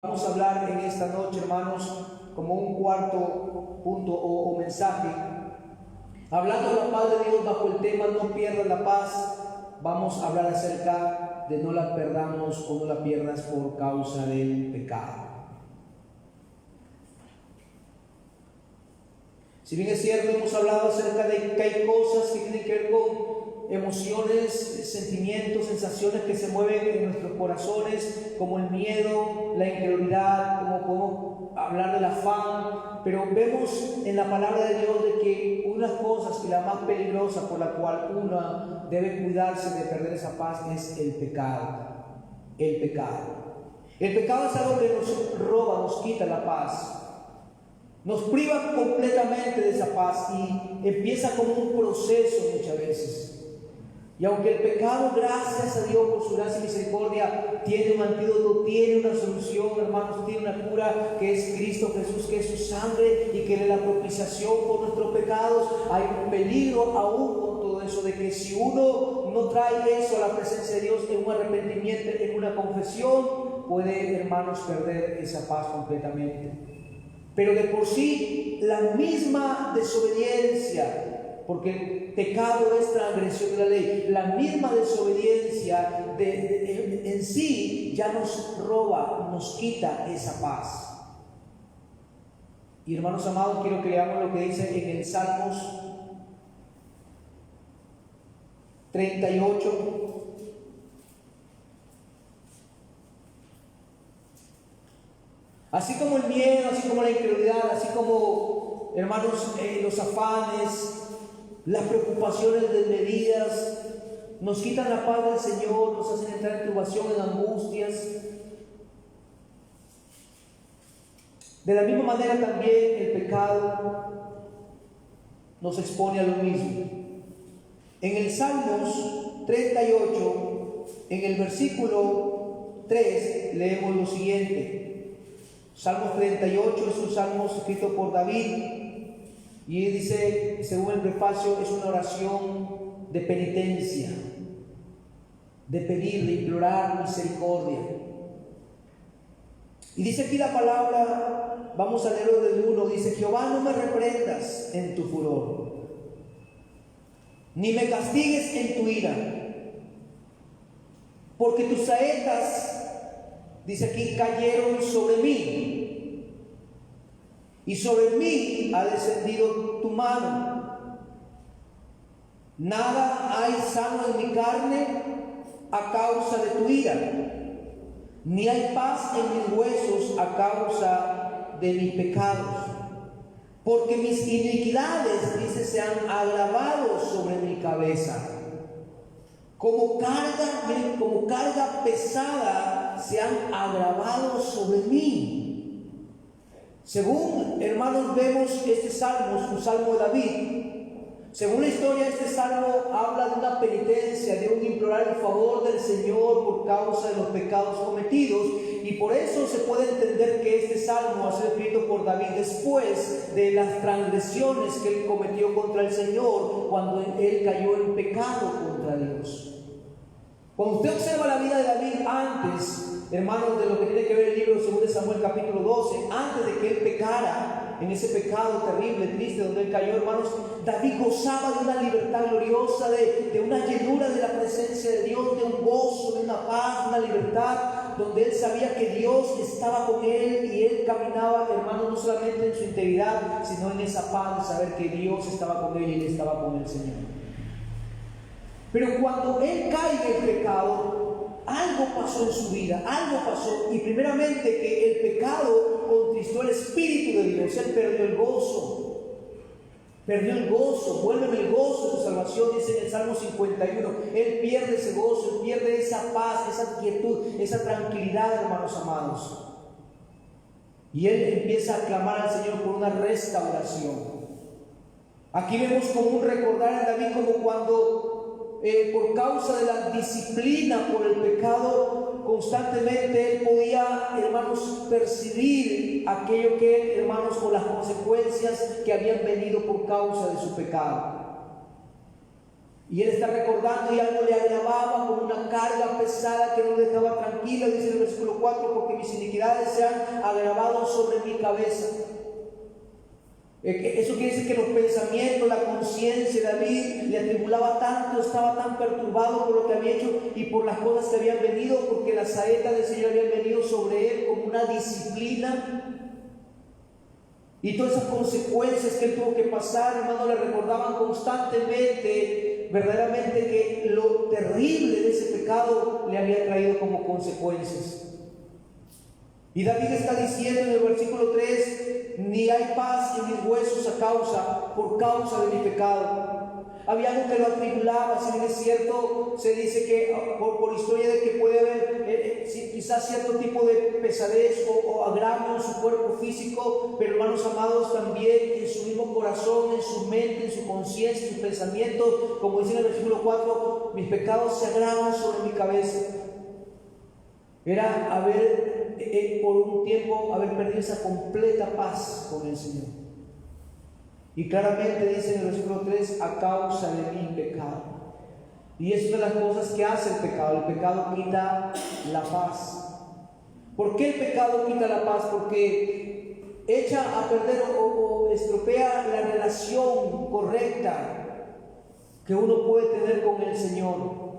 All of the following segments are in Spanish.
Vamos a hablar en esta noche, hermanos, como un cuarto punto o mensaje, hablando de la paz de Dios bajo el tema no pierdas la paz. Vamos a hablar acerca de no la perdamos o no la pierdas por causa del pecado. Si bien es cierto, hemos hablado acerca de que hay cosas que tienen que ver con emociones, sentimientos, sensaciones que se mueven en nuestros corazones, como el miedo, la incredulidad, como podemos hablar del afán, pero vemos en la palabra de Dios de que una de las cosas y la más peligrosa por la cual uno debe cuidarse de perder esa paz es el pecado. El pecado. El pecado es algo que nos roba, nos quita la paz. Nos priva completamente de esa paz y empieza como un proceso muchas veces. Y aunque el pecado, gracias a Dios por su gracia y misericordia, tiene un antídoto, tiene una solución, hermanos, tiene una cura, que es Cristo Jesús, que es su sangre y que es la propiciación por nuestros pecados, hay un peligro aún con todo eso, de que si uno no trae eso a la presencia de Dios en un arrepentimiento, en una confesión, puede, hermanos, perder esa paz completamente. Pero de por sí, la misma desobediencia, porque el pecado es transgresión de la ley, la misma desobediencia en sí ya nos roba, nos quita esa paz. Y hermanos amados, quiero que leamos lo que dice en el Salmos 38. Así como el miedo, así como la incredulidad, así como, hermanos, los afanes, las preocupaciones desmedidas, nos quitan la paz del Señor, nos hacen entrar en turbación, en angustias. De la misma manera también el pecado nos expone a lo mismo. En el Salmos 38, en el versículo 3, leemos lo siguiente. Salmos 38 es un salmo escrito por David y dice, según el prefacio, es una oración de penitencia, de pedir, de implorar misericordia. Y dice aquí la palabra, vamos a leerlo del 1, dice: Jehová, no me reprendas en tu furor, ni me castigues en tu ira, porque tus saetas, dice aquí, cayeron sobre mí, y sobre mí ha descendido tu mano. Nada hay sano en mi carne a causa de tu ira, ni hay paz en mis huesos a causa de mis pecados. Porque mis iniquidades, dice, se han agravado sobre mi cabeza. Como carga pesada se han agravado sobre mí. Según, hermanos, vemos este salmo, es un salmo de David. Según la historia, este salmo habla de una penitencia, de un implorar el favor del Señor por causa de los pecados cometidos. Y por eso se puede entender que este salmo ha sido escrito por David después de las transgresiones que él cometió contra el Señor, cuando él cayó en pecado contra Dios. Cuando usted observa la vida de David antes, hermanos, de lo que tiene que ver el libro de 2 Samuel capítulo 12, antes de que él pecara en ese pecado terrible, triste, donde él cayó, hermanos, David gozaba de una libertad gloriosa, de una llenura de la presencia de Dios, de un gozo, de una paz, de una libertad, donde él sabía que Dios estaba con él y él caminaba, hermanos, no solamente en su integridad, sino en esa paz de saber que Dios estaba con él y él estaba con el Señor. Pero cuando él cae en el pecado, algo pasó en su vida, algo pasó, y primeramente que el pecado contristó el Espíritu de Dios. Él perdió el gozo, vuélveme el gozo de tu salvación, dice en el Salmo 51. Él pierde ese gozo, él pierde esa paz, esa quietud, esa tranquilidad, hermanos amados. Y él empieza a clamar al Señor por una restauración. Aquí vemos como un recordar en David, como cuando por causa de la disciplina por el pecado, constantemente él podía, hermanos, percibir aquello que él, hermanos, o las consecuencias que habían venido por causa de su pecado. Y él está recordando y algo le agravaba con una carga pesada que no le dejaba tranquilo. Dice el versículo 4, porque mis iniquidades se han agravado sobre mi cabeza. Eso quiere decir que los pensamientos, la conciencia de David le atribulaba tanto, estaba tan perturbado por lo que había hecho y por las cosas que habían venido, porque las saetas del Señor habían venido sobre él como una disciplina. Y todas esas consecuencias que él tuvo que pasar, hermano, le recordaban constantemente, verdaderamente, que lo terrible de ese pecado le había traído como consecuencias. Y David está diciendo en el versículo 3, ni hay paz en mis huesos por causa de mi pecado. Había algo que lo atribulaba. Si bien es cierto, se dice que por historia de que puede haber quizás cierto tipo de pesadez o agravio en su cuerpo físico, pero hermanos amados, también en su mismo corazón, en su mente, en su conciencia, en sus pensamientos, como dice en el versículo 4, mis pecados se agravan sobre mi cabeza. Era por un tiempo haber perdido esa completa paz con el Señor. Y claramente dice en el versículo 3, a causa de mi pecado. Y es una de las cosas que hace el pecado. El pecado quita la paz. ¿Por qué el pecado quita la paz? Porque echa a perder o estropea la relación correcta que uno puede tener con el Señor.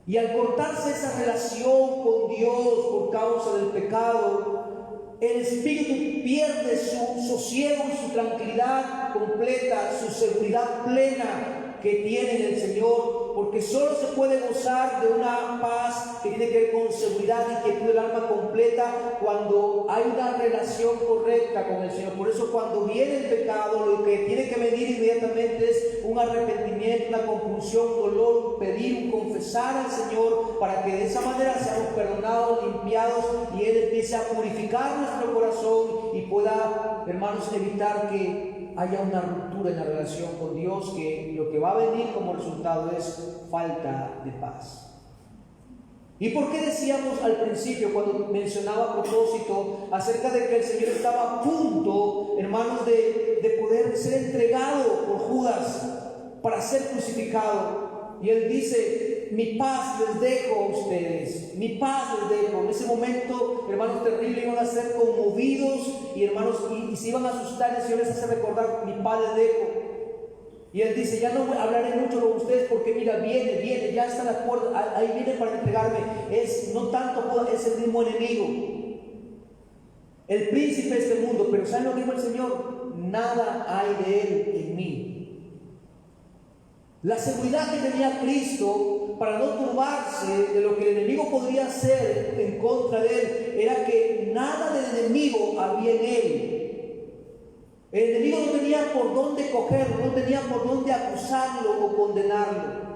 Y al cortarse esa relación con Dios por causa del pecado, el espíritu pierde su sosiego y su tranquilidad completa, su seguridad plena que tiene en el Señor, porque solo se puede gozar de una paz que tiene que ver con seguridad y quietud del alma completa cuando hay una relación correcta con el Señor. Por eso cuando viene el pecado, lo que tiene que venir inmediatamente es un arrepentimiento, una compulsión, un dolor, un pedir, un confesar al Señor, para que de esa manera seamos perdonados, limpiados, y Él empiece a purificar nuestro corazón y pueda, hermanos, evitar que haya una ruptura en la relación con Dios, que lo que va a venir como resultado es falta de paz. ¿Y por qué decíamos al principio, cuando mencionaba a propósito acerca de que el Señor estaba a punto, hermanos, de poder ser entregado por Judas para ser crucificado? Y Él dice, mi paz les dejo a ustedes, mi paz les dejo. En ese momento, hermanos, terrible, iban a ser conmovidos y hermanos, y se iban a asustar. El Señor les hace recordar, mi paz les dejo. Y Él dice, ya no hablaré mucho con ustedes porque mira, viene, ya está la puerta, ahí viene para entregarme. No tanto es el mismo enemigo, el príncipe de este mundo, pero ¿saben lo que dijo el Señor? Nada hay de Él en mí. La seguridad que tenía Cristo para no turbarse de lo que el enemigo podría hacer en contra de Él era que nada del enemigo había en Él. El enemigo no tenía por dónde cogerlo, no tenía por dónde acusarlo o condenarlo.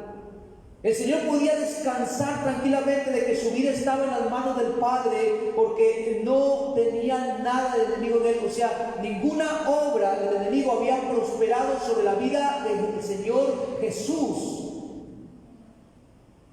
El Señor podía descansar tranquilamente de que su vida estaba en las manos del Padre, porque no tenía nada del enemigo de Él. O sea, ninguna obra del enemigo había prosperado sobre la vida del Señor Jesús.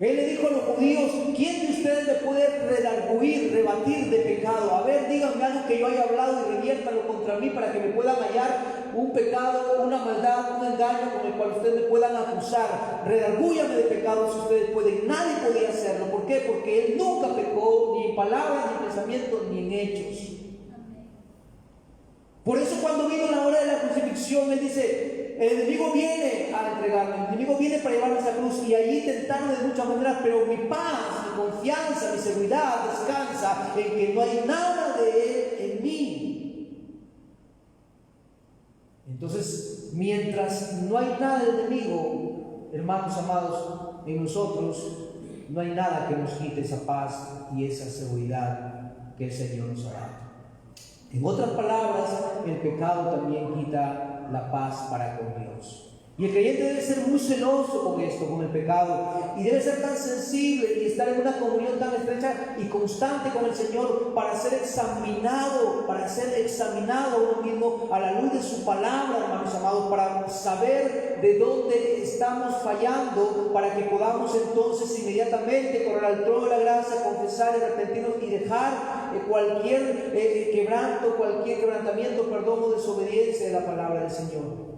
Él le dijo a los judíos, ¿quién de ustedes me puede rebatir de pecado? A ver, díganme algo que yo haya hablado y reviértalo contra mí para que me puedan hallar un pecado, una maldad, un engaño con el cual ustedes me puedan acusar. Redargúyame de pecado si ustedes pueden. Nadie podía hacerlo. ¿Por qué? Porque Él nunca pecó, ni en palabras, ni en pensamientos, ni en hechos. Por eso cuando vino la hora de la crucifixión, Él dice, el enemigo viene a entregarme, el enemigo viene para llevarme a esa cruz, y allí tentarme de muchas maneras, pero mi paz, mi confianza, mi seguridad descansa en que no hay nada de Él en mí. Entonces, mientras no hay nada del enemigo, hermanos amados, en nosotros, no hay nada que nos quite esa paz y esa seguridad que el Señor nos ha dado. En otras palabras, el pecado también quita la paz para con Dios. Y el creyente debe ser muy celoso con esto, con el pecado, y debe ser tan sensible y estar en una comunión tan estrecha y constante con el Señor para ser examinado uno mismo a la luz de su palabra, hermanos amados, para saber de dónde estamos fallando, para que podamos entonces inmediatamente correr al trono de la gracia, confesar, arrepentirnos y dejar cualquier quebrantamiento, perdón, o desobediencia de la palabra del Señor.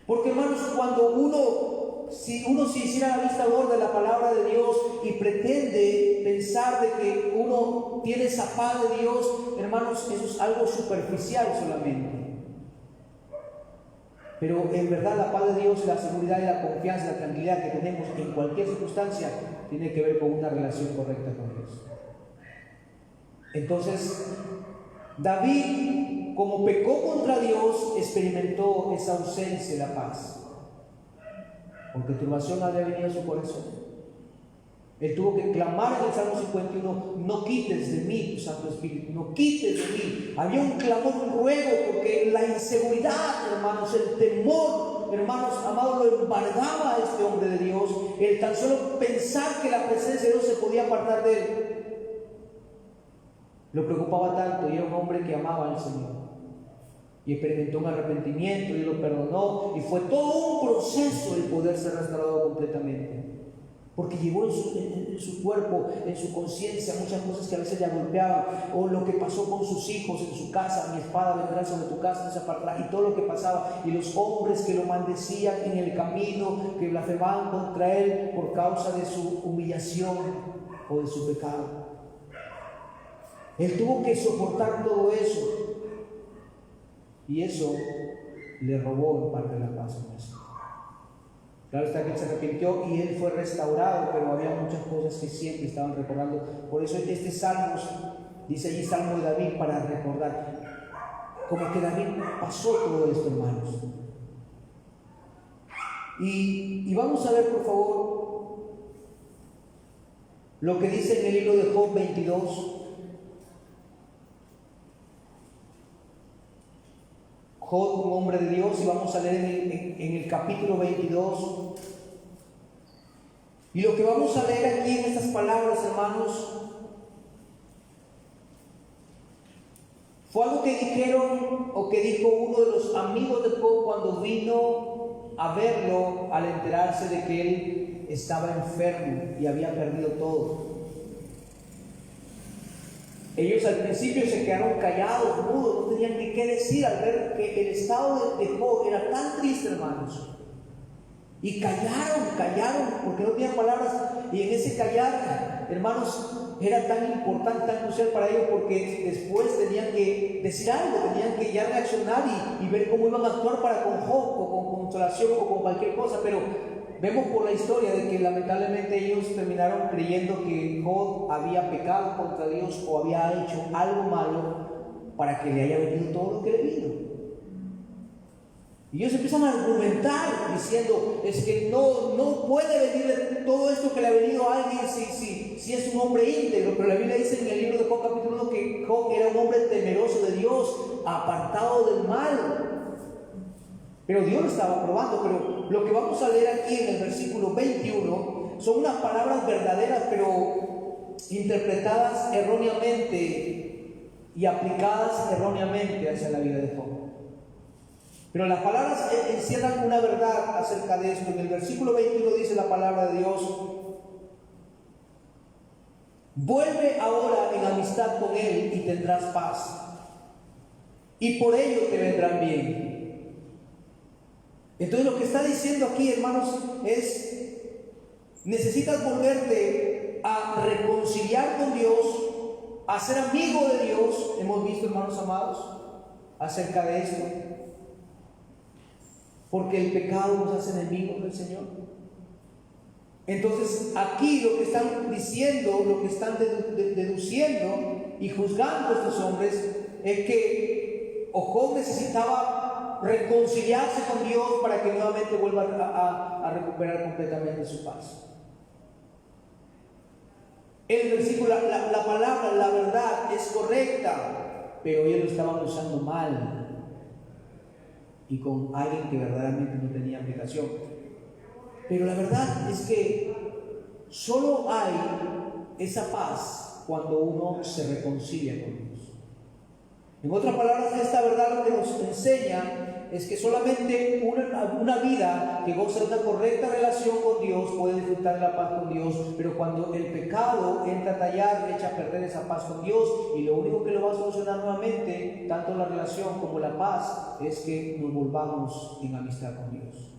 Porque, hermanos, cuando uno si uno se hiciera la vista gorda de la palabra de Dios y pretende pensar de que uno tiene esa paz de Dios, hermanos, eso es algo superficial solamente. Pero en verdad la paz de Dios, la seguridad y la confianza, la tranquilidad que tenemos en cualquier circunstancia tiene que ver con una relación correcta con Dios. Entonces, David, como pecó contra Dios, experimentó esa ausencia de la paz, porque turbación había venido a su corazón. Él tuvo que clamar en el Salmo 51: no quites de mí tu Santo Espíritu, no quites de mí. Había un clamor, un ruego, porque la inseguridad, hermanos, el temor, hermanos amados, lo embargaba a este hombre de Dios. El tan solo pensar que la presencia de Dios se podía apartar de él lo preocupaba tanto, y era un hombre que amaba al Señor y experimentó un arrepentimiento y lo perdonó, y fue todo un proceso el poder ser restaurado completamente, porque llevó en su cuerpo, en su conciencia, muchas cosas que a veces le golpeaban, o lo que pasó con sus hijos en su casa: mi espada vendrá sobre tu casa, no se apartará, y todo lo que pasaba, y los hombres que lo maldecían en el camino, que blasfemaban contra él por causa de su humillación o de su pecado. Él tuvo que soportar todo eso, y eso le robó en parte la paz en eso. Claro está que él se arrepintió y él fue restaurado, pero había muchas cosas que siempre estaban recordando. Por eso este salmo, dice allí Salmo de David, para recordar, como que David pasó todo esto, hermanos. Y vamos a ver, por favor, lo que dice en el libro de Job 22. Job, un hombre de Dios, y vamos a leer en el capítulo 22. Y lo que vamos a leer aquí en estas palabras, hermanos, fue algo que dijeron o que dijo uno de los amigos de Job cuando vino a verlo al enterarse de que él estaba enfermo y había perdido todo. Ellos al principio se quedaron callados, mudos, no tenían ni qué decir al ver que el estado de Job era tan triste, hermanos. Y callaron, porque no tenían palabras. Y en ese callar, hermanos, era tan importante, tan crucial para ellos, porque después tenían que decir algo, tenían que ya reaccionar y ver cómo iban a actuar para con Job, o con consolación, o con cualquier cosa. Pero vemos por la historia de que lamentablemente ellos terminaron creyendo que Job había pecado contra Dios o había hecho algo malo para que le haya venido todo lo que le vino. Y ellos empiezan a argumentar diciendo: es que no puede venir todo esto que le ha venido a alguien si es un hombre íntegro. Pero la Biblia dice en el libro de Job capítulo 1 que Job era un hombre temeroso de Dios, apartado del mal. Pero Dios lo estaba probando. Pero lo que vamos a leer aquí en el versículo 21 son unas palabras verdaderas, pero interpretadas erróneamente y aplicadas erróneamente hacia la vida de Job. Pero las palabras encierran una verdad acerca de esto. En el versículo 21 dice la palabra de Dios: vuelve ahora en amistad con él y tendrás paz, y por ello te vendrán bien. Entonces lo que está diciendo aquí, hermanos, es: necesitas volverte a reconciliar con Dios, a ser amigo de Dios. Hemos visto, hermanos amados, acerca de esto, porque el pecado nos hace enemigos del Señor. Entonces aquí lo que están diciendo, lo que están deduciendo y juzgando estos hombres, es que Job necesitaba reconciliarse con Dios para que nuevamente vuelva a recuperar completamente su paz. El versículo, la palabra, la verdad es correcta, pero ellos lo estaban usando mal y con alguien que verdaderamente no tenía aplicación. Pero la verdad es que solo hay esa paz cuando uno se reconcilia con Dios. En otras palabras, esta verdad lo que nos enseña es que solamente una vida que goza de una correcta relación con Dios puede disfrutar de la paz con Dios. Pero cuando el pecado entra a tallar, echa a perder esa paz con Dios, y lo único que lo va a solucionar nuevamente, tanto la relación como la paz, es que nos volvamos en amistad con Dios.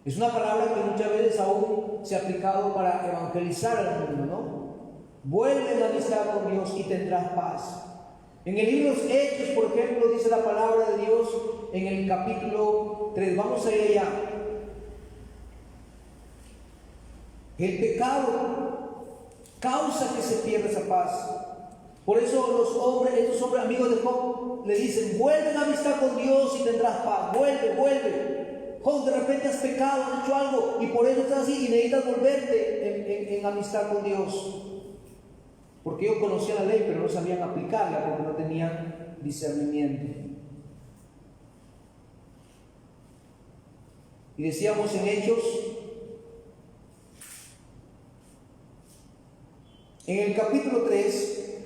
Es una palabra que muchas veces aún se ha aplicado para evangelizar al mundo, ¿no? Vuelve en amistad con Dios y tendrás paz. En el libro de los Hechos, por ejemplo, dice la palabra de Dios en el capítulo 3. Vamos a ir allá. El pecado causa que se pierda esa paz. Por eso estos hombres amigos de Job le dicen: vuelve en amistad con Dios y tendrás paz. Vuelve. Job, de repente has pecado, has hecho algo y por eso estás así y necesitas volverte en amistad con Dios. Porque ellos conocían la ley, pero no sabían aplicarla porque no tenían discernimiento. Y decíamos en Hechos, en el capítulo 3,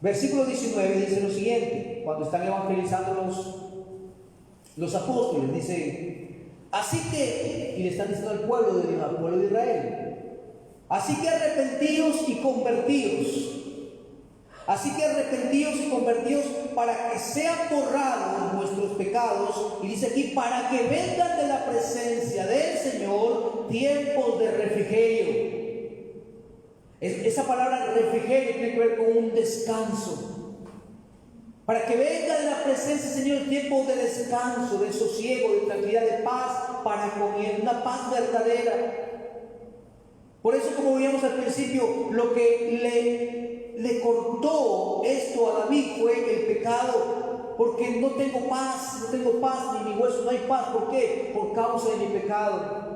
versículo 19, dice lo siguiente, cuando están evangelizando los apóstoles, dice: así que, y le están diciendo al pueblo de Dios, al pueblo de Israel, así que arrepentidos y convertidos. Así que arrepentidos y convertidos para que sean borrados nuestros pecados. Y dice aquí: para que vengan de la presencia del Señor tiempos de refrigerio. Esa palabra refrigerio tiene que ver con un descanso. Para que venga de la presencia del Señor tiempos de descanso, de sosiego, de tranquilidad, de paz para comer, una paz verdadera. Por eso, como veíamos al principio, lo que le cortó esto a David fue el pecado. Porque no tengo paz, ni mi hueso, no hay paz. ¿Por qué? Por causa de mi pecado.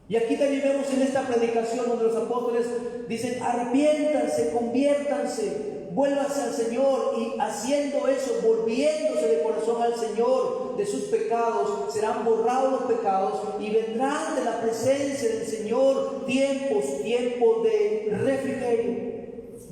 Y aquí también vemos en esta predicación donde los apóstoles dicen: arrepiéntanse, conviértanse, vuélvanse al Señor. Y haciendo eso, volviéndose de corazón al Señor de sus pecados, serán borrados los pecados y vendrán de la presencia del Señor tiempos de refrigerio,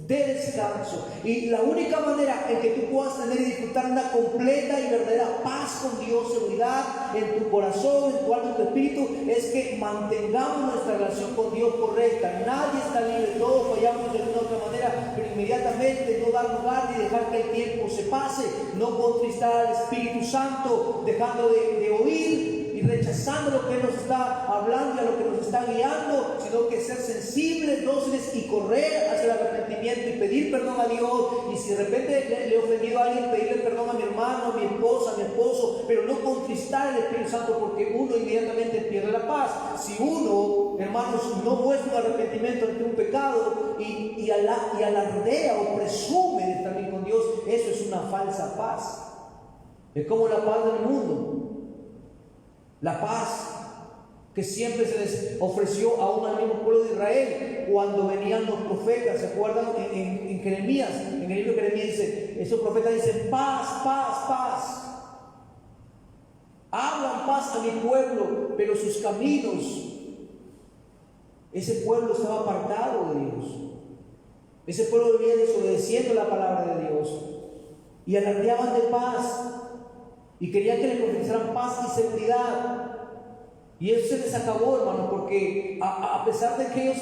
de descanso. Y la única manera en que tú puedas tener y disfrutar una completa y verdadera paz con Dios, seguridad en tu corazón, en tu alma, en tu espíritu, es que mantengamos nuestra relación con Dios correcta. Nadie está libre, todos fallamos de una u otra manera, pero inmediatamente no dar lugar ni dejar que el tiempo se pase, no contristar al Espíritu Santo, dejando de oír y rechazando lo que Él nos está hablando y a lo que nos está guiando, sino que ser sensibles, dóciles y correr hacia el arrepentimiento y pedir perdón a Dios. Y si de repente le he ofendido a alguien, pedirle perdón a mi hermano, a mi esposa, a mi esposo, pero no contristar al Espíritu Santo, porque uno inmediatamente pierde la paz. Si uno, hermanos, no muestra un arrepentimiento ante un pecado y alardea o presume de estar bien con Dios, eso es una falsa paz. Es como la paz del mundo. La paz que siempre se les ofreció aún al mismo pueblo de Israel cuando venían los profetas. ¿Se acuerdan? En Jeremías, en el libro de Jeremías dice, esos profetas dicen: paz, paz, paz. Hablan paz a mi pueblo, pero sus caminos, ese pueblo estaba apartado de Dios. Ese pueblo venía desobedeciendo la palabra de Dios y alardeaban de paz y querían que les profetizaran paz y seguridad. Y eso se les acabó, hermanos, porque a pesar de que ellos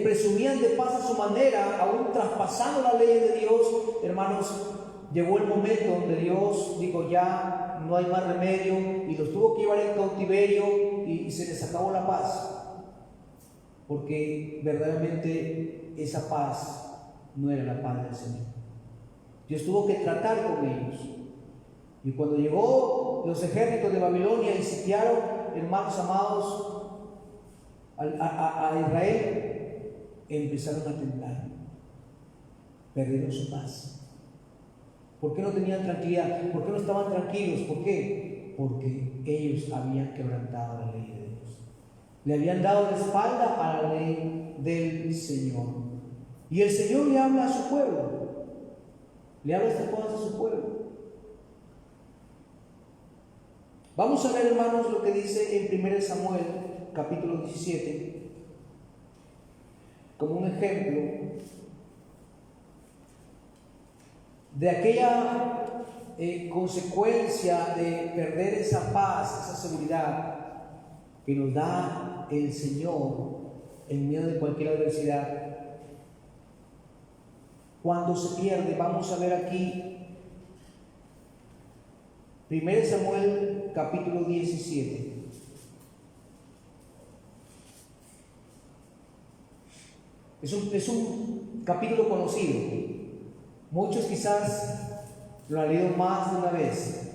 presumían de paz a su manera, aún traspasando la ley de Dios, hermanos, llegó el momento donde Dios dijo: ya no hay más remedio, y los tuvo que llevar en cautiverio y se les acabó la paz, porque verdaderamente esa paz no era la paz del Señor. Dios tuvo que tratar con ellos. Y cuando llegó los ejércitos de Babilonia y sitiaron, hermanos amados, a Israel, empezaron a temblar, perdieron su paz. ¿Por qué no tenían tranquilidad? ¿Por qué no estaban tranquilos? ¿Por qué? Porque ellos habían quebrantado la ley de Dios, le habían dado la espalda a la ley del Señor. Y el Señor le habla a su pueblo, le habla estas cosas a su pueblo. Vamos a ver, hermanos, lo que dice en 1 Samuel, capítulo 17, como un ejemplo de aquella consecuencia de perder esa paz, esa seguridad que nos da el Señor en medio de cualquier adversidad. Cuando se pierde, vamos a ver aquí 1 Samuel capítulo 17. Es un capítulo conocido. Muchos quizás lo han leído más de una vez.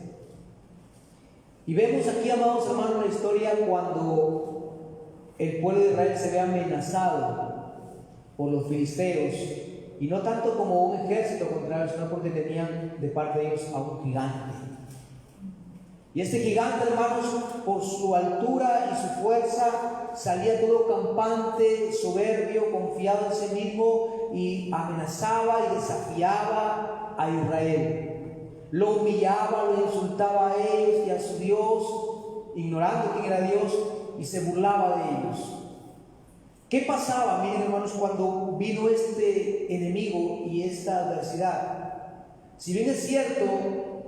Y vemos aquí, amados hermanos, la historia cuando el pueblo de Israel se ve amenazado por los filisteos, y no tanto como un ejército contrario, sino porque tenían de parte de ellos a un gigante. Y este gigante, hermanos, por su altura y su fuerza, salía todo campante, soberbio, confiado en sí mismo, y amenazaba y desafiaba a Israel. Lo humillaba, lo insultaba a ellos y a su Dios, ignorando quién era Dios, y se burlaba de ellos. ¿Qué pasaba, miren hermanos, cuando vino este enemigo y esta adversidad? Si bien es cierto,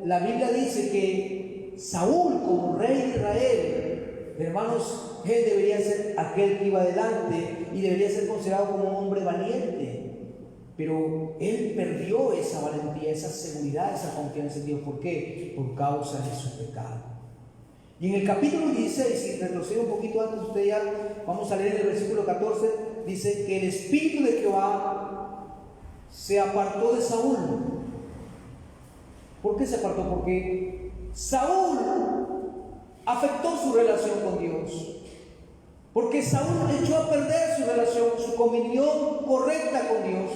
la Biblia dice que Saúl, como rey de Israel, hermanos, él debería ser aquel que iba adelante y debería ser considerado como un hombre valiente. Pero él perdió esa valentía, esa seguridad, esa confianza en Dios. ¿Por qué? Por causa de su pecado. Y en el capítulo 16, si retrocedo un poquito antes, usted ya, vamos a leer el versículo 14, dice que el espíritu de Jehová se apartó de Saúl. ¿Por qué se apartó? Porque Saúl afectó su relación con Dios. Porque Saúl echó a perder su relación, su comunión correcta con Dios.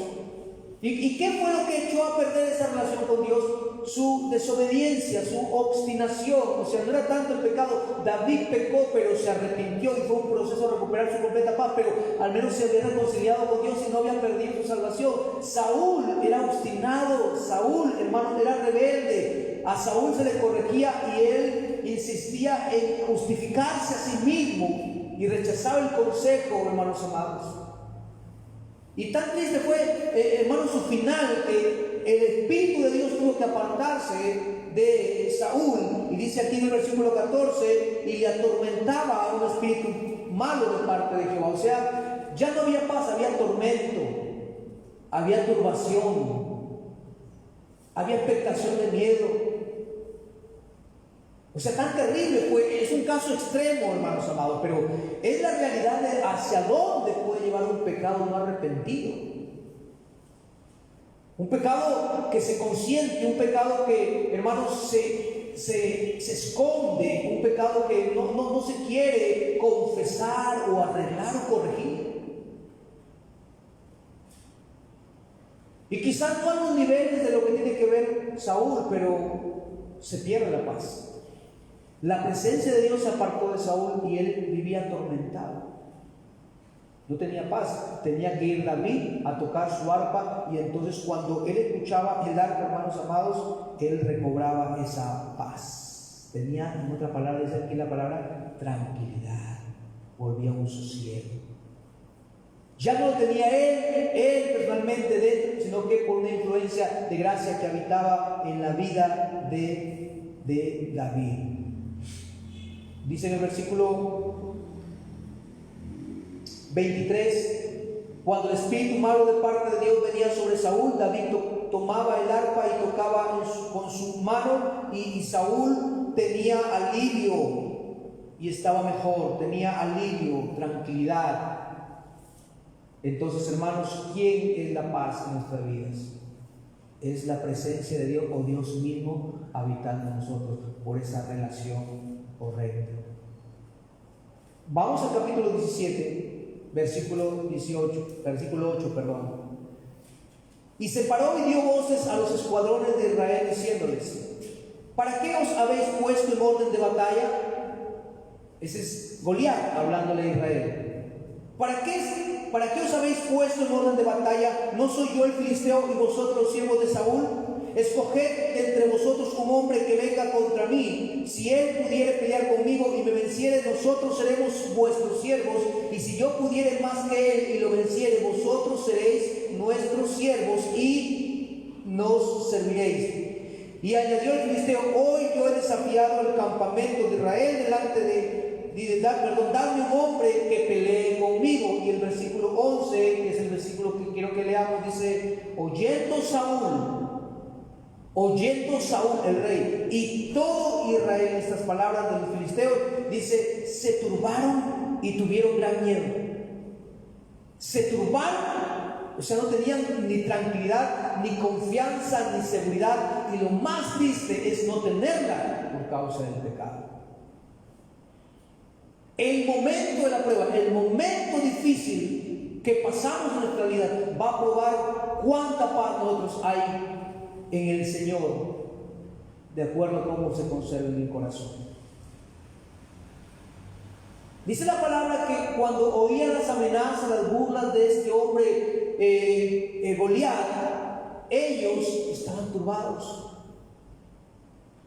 ¿Y qué fue lo que echó a perder esa relación con Dios? Su desobediencia, su obstinación. O sea, no era tanto el pecado. David pecó, pero se arrepintió y fue un proceso de recuperar su completa paz, pero al menos se había reconciliado con Dios y no había perdido su salvación. Saúl era obstinado, Saúl, hermano, era rebelde. A Saúl se le corregía y él insistía en justificarse a sí mismo y rechazaba el consejo, hermanos amados. Y tan triste fue, hermanos, su final, que el Espíritu de Dios tuvo que apartarse de Saúl. Y dice aquí en el versículo 14, y le atormentaba a un espíritu malo de parte de Jehová. O sea, ya no había paz, había tormento, había turbación, había expectación de miedo. O sea, tan terrible fue. Es un caso extremo, hermanos amados, pero es la realidad de hacia dónde puede llevar un pecado no arrepentido. Un pecado que se consiente, un pecado que, hermanos, se esconde, un pecado que no se quiere confesar o arreglar o corregir. Y quizás no a los niveles de lo que tiene que ver Saúl, pero se pierde la paz. La presencia de Dios se apartó de Saúl y él vivía atormentado. No tenía paz. Tenía que ir David a tocar su arpa, y entonces cuando él escuchaba el arpa, hermanos amados, él recobraba esa paz. Tenía, en otra palabra, dice aquí la palabra tranquilidad. Volvía un sosiego. Ya no lo tenía él personalmente dentro, sino que por una influencia de gracia que habitaba en la vida de David. Dice en el versículo 23, cuando el espíritu malo de parte de Dios venía sobre Saúl, David tomaba el arpa y tocaba con su mano, y Saúl tenía alivio y estaba mejor, tenía alivio, tranquilidad. Entonces, hermanos, ¿quién es la paz en nuestras vidas? Es la presencia de Dios, o Dios mismo habitando en nosotros, por esa relación correcta. Vamos al capítulo 17, versículo 8, perdón. Y se paró y dio voces a los escuadrones de Israel, diciéndoles: ¿para qué os habéis puesto en orden de batalla? Ese es Goliat hablándole a Israel. ¿Para qué os habéis puesto en orden de batalla? ¿No soy yo el filisteo y vosotros los siervos de Saúl? Escoged entre vosotros un hombre que venga contra mí. Si él pudiere pelear conmigo y me venciere, nosotros seremos vuestros siervos. Y si yo pudiere más que él y lo venciere, vosotros seréis nuestros siervos y nos serviréis. Y añadió el filisteo: hoy yo he desafiado al campamento de Israel delante dadme un hombre que pelee conmigo. Y el versículo 11, que es el versículo que quiero que leamos, dice: oyendo Saúl oyendo Saúl el rey y todo Israel estas palabras de los filisteos, dice, se turbaron y tuvieron gran miedo. Se turbaron, o sea, no tenían ni tranquilidad, ni confianza, ni seguridad, y lo más triste es no tenerla por causa del pecado. El momento de la prueba, el momento difícil que pasamos en nuestra vida va a probar cuánta paz nosotros hay en el Señor, de acuerdo a cómo se conserva en el corazón. Dice la palabra que cuando oían las amenazas, las burlas de este hombre Goliat, ellos estaban turbados.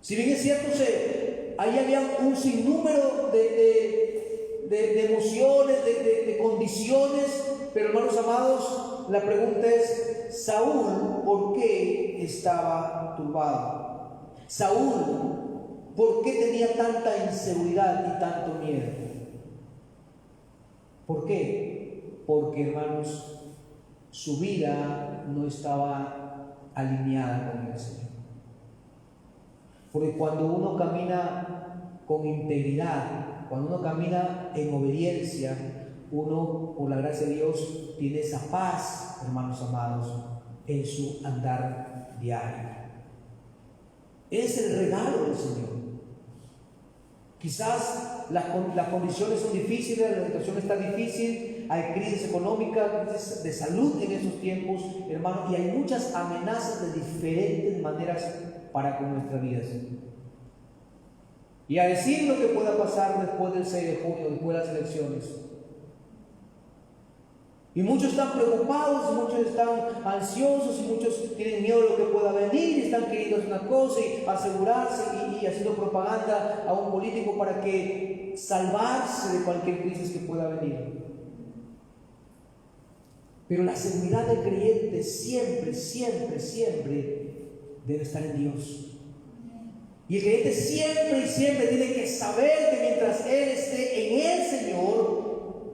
Si bien es cierto, ahí había un sinnúmero de emociones, de condiciones, pero hermanos amados, la pregunta es, Saúl, ¿por qué estaba turbado? Saúl, ¿por qué tenía tanta inseguridad y tanto miedo? ¿Por qué? Porque, hermanos, su vida no estaba alineada con el Señor. Porque cuando uno camina con integridad, cuando uno camina en obediencia, uno, por la gracia de Dios, tiene esa paz, hermanos amados, en su andar diario. Es el regalo del Señor. Quizás las condiciones son difíciles, la situación está difícil, hay crisis económica, crisis de salud en esos tiempos, hermano, y hay muchas amenazas de diferentes maneras para con nuestras vidas. Y a decir lo que pueda pasar después del 6 de junio, después de las elecciones. Y muchos están preocupados, y muchos están ansiosos, y muchos tienen miedo de lo que pueda venir, y están queriendo hacer una cosa y asegurarse y haciendo propaganda a un político para que salvarse de cualquier crisis que pueda venir. Pero la seguridad del creyente siempre, siempre, siempre debe estar en Dios. Y el creyente siempre y siempre tiene que saber que mientras él esté en el Señor,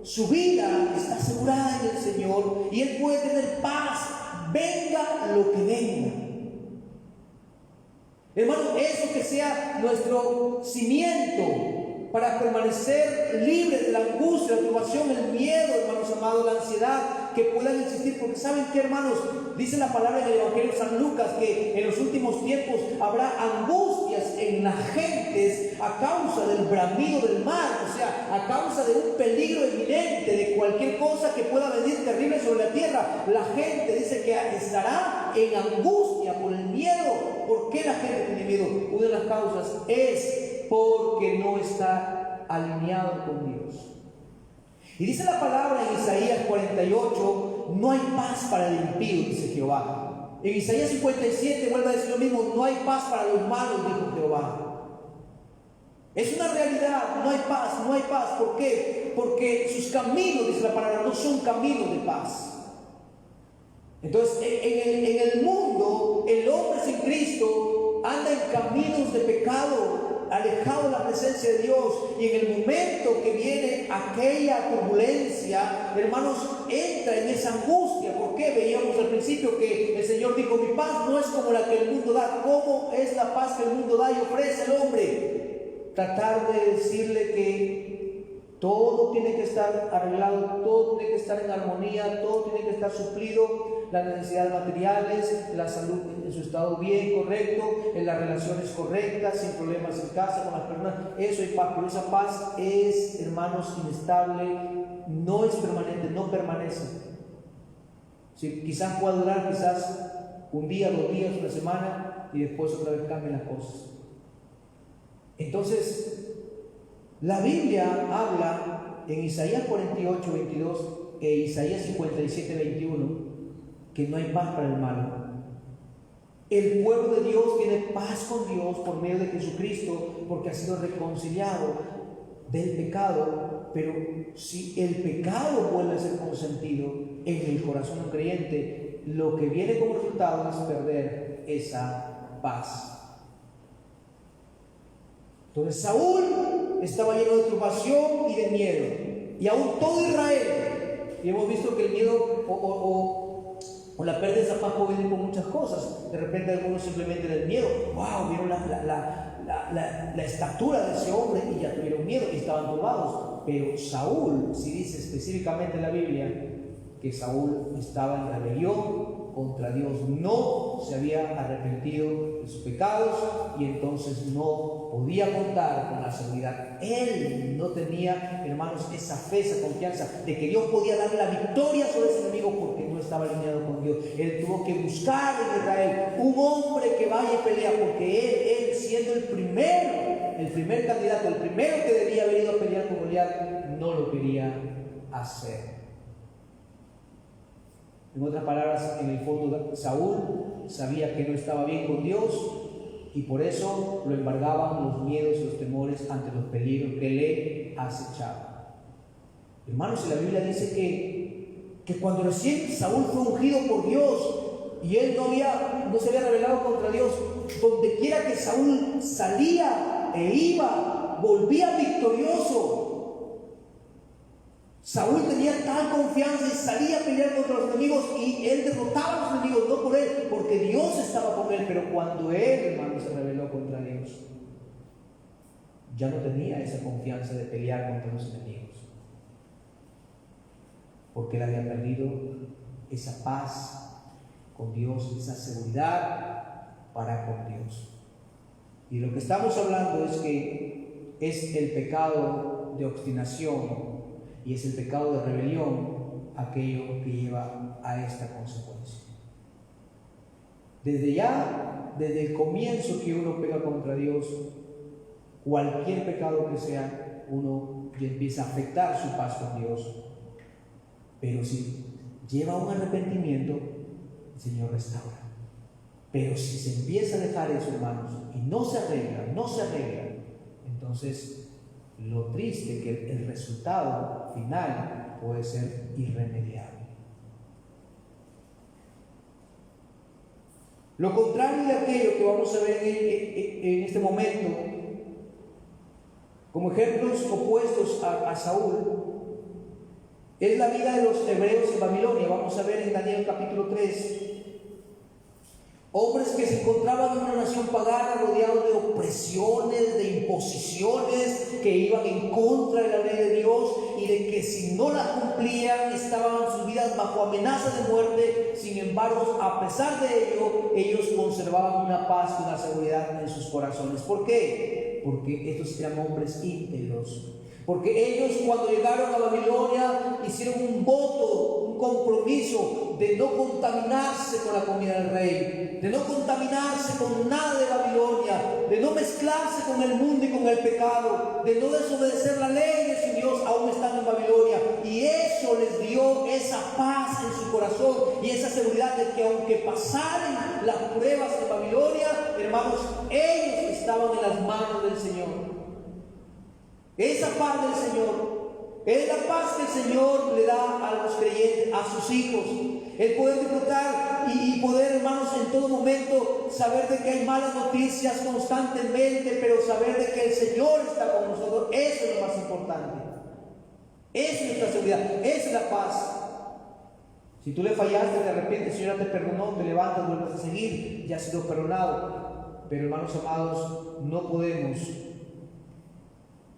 su vida está asegurada en el Señor y él puede tener paz, venga lo que venga. Hermano, eso que sea nuestro cimiento para permanecer libres de la angustia, la turbación, el miedo, hermanos amados, la ansiedad que puedan existir. Porque ¿saben qué, hermanos? Dice la palabra en el Evangelio de San Lucas que en los últimos tiempos habrá angustias en las gentes a causa del bramido del mar, o sea, a causa de un peligro inminente, de cualquier cosa que pueda venir terrible sobre la tierra. La gente dice que estará en angustia por el miedo. ¿Por qué la gente tiene miedo? Una de las causas es porque no está alineado con Dios. Y dice la palabra en Isaías 48, no hay paz para el impío, dice Jehová. En Isaías 57 vuelve a decir lo mismo, no hay paz para los malos, dijo Jehová. Es una realidad, no hay paz, no hay paz. ¿Por qué? Porque sus caminos, dice la palabra, no son caminos de paz. Entonces, en el mundo, el hombre sin Cristo anda en caminos de pecado, alejado de la presencia de Dios, y en el momento que viene aquella turbulencia, hermanos, entra en esa angustia. ¿Por qué? Veíamos al principio que el Señor dijo, mi paz no es como la que el mundo da. ¿Cómo es la paz que el mundo da y ofrece al hombre? Tratar de decirle que todo tiene que estar arreglado, todo tiene que estar en armonía, todo tiene que estar suplido, las necesidades materiales, la salud en su estado bien, correcto, en las relaciones correctas, sin problemas en casa, con las personas. Eso hay paz, pero esa paz es, hermanos, inestable, no es permanente, no permanece. Sí, quizás pueda durar un día, 2 días, una semana, y después otra vez cambian las cosas. Entonces, la Biblia habla en Isaías 48, 22 e Isaías 57, 21 que no hay paz para el malo. El pueblo de Dios tiene paz con Dios por medio de Jesucristo, porque ha sido reconciliado del pecado. Pero si el pecado vuelve a ser consentido en el corazón de un creyente, lo que viene como resultado es perder esa paz. Entonces Saúl estaba lleno de turbación y de miedo, y aún todo Israel. Y hemos visto que el miedo O la pérdida de esa paz puede venir con muchas cosas. De repente algunos simplemente del miedo, wow, vieron la estatura de ese hombre y ya tuvieron miedo y estaban turbados. Pero Saúl, si dice específicamente en la Biblia que Saúl estaba en rebelión contra Dios, no se había arrepentido de sus pecados y entonces no podía contar con la seguridad. Él no tenía, hermanos, esa fe, esa confianza de que Dios podía darle la victoria sobre ese enemigo porque no estaba alineado con Dios. Él tuvo que buscar en Israel un hombre que vaya y pelea, porque él siendo el primer candidato, el primero que debía haber ido a pelear con Goliat, no lo quería hacer. En otras palabras, en el fondo Saúl sabía que no estaba bien con Dios y por eso lo embargaban los miedos y los temores ante los peligros que le acechaban. Hermanos, en la Biblia dice que cuando recién Saúl fue ungido por Dios y él no se había rebelado contra Dios, donde quiera que Saúl salía e iba, volvía victorioso. Saúl tenía tal confianza y salía a pelear contra los enemigos y él derrotaba a los enemigos, no por él, porque Dios estaba con él. Pero cuando él, hermano, se rebeló contra Dios, ya no tenía esa confianza de pelear contra los enemigos, porque él había perdido esa paz con Dios, esa seguridad para con Dios. Y lo que estamos hablando es que es el pecado de obstinación y es el pecado de rebelión aquello que lleva a esta consecuencia. Desde el comienzo que uno pega contra Dios, cualquier pecado que sea, uno ya empieza a afectar su paz con Dios. Pero si lleva un arrepentimiento, el Señor restaura. Pero si se empieza a dejar eso, hermanos, y no se arregla, entonces lo triste que el resultado final puede ser irremediable. Lo contrario de aquello que vamos a ver en este momento, como ejemplos opuestos a Saúl, es la vida de los hebreos en Babilonia. Vamos a ver en Daniel capítulo 3. Hombres que se encontraban en una nación pagana, rodeados de opresiones, de imposiciones, que iban en contra de la ley de Dios y de que si no la cumplían estaban sus vidas bajo amenaza de muerte. Sin embargo, a pesar de ello, ellos conservaban una paz y una seguridad en sus corazones. ¿Por qué? Porque estos eran hombres íntegros. Porque ellos, cuando llegaron a Babilonia, hicieron un voto, un compromiso de no contaminarse con la comida del rey, de no contaminarse con nada de Babilonia, de no mezclarse con el mundo y con el pecado, de no desobedecer la ley de su Dios aún estando en Babilonia. Y eso les dio esa paz en su corazón y esa seguridad de que aunque pasaran las pruebas de Babilonia, hermanos, ellos estaban en las manos del Señor. Esa paz del Señor es la paz que el Señor le da a los creyentes, a sus hijos. El poder disfrutar y poder, hermanos, en todo momento saber de que hay malas noticias constantemente, pero saber de que el Señor está con nosotros. Eso es lo más importante. Esa es nuestra seguridad, esa es la paz. Si tú le fallaste, de repente el Señor te perdonó, te levantas, vuelves a seguir, ya has sido perdonado. Pero, hermanos amados, no podemos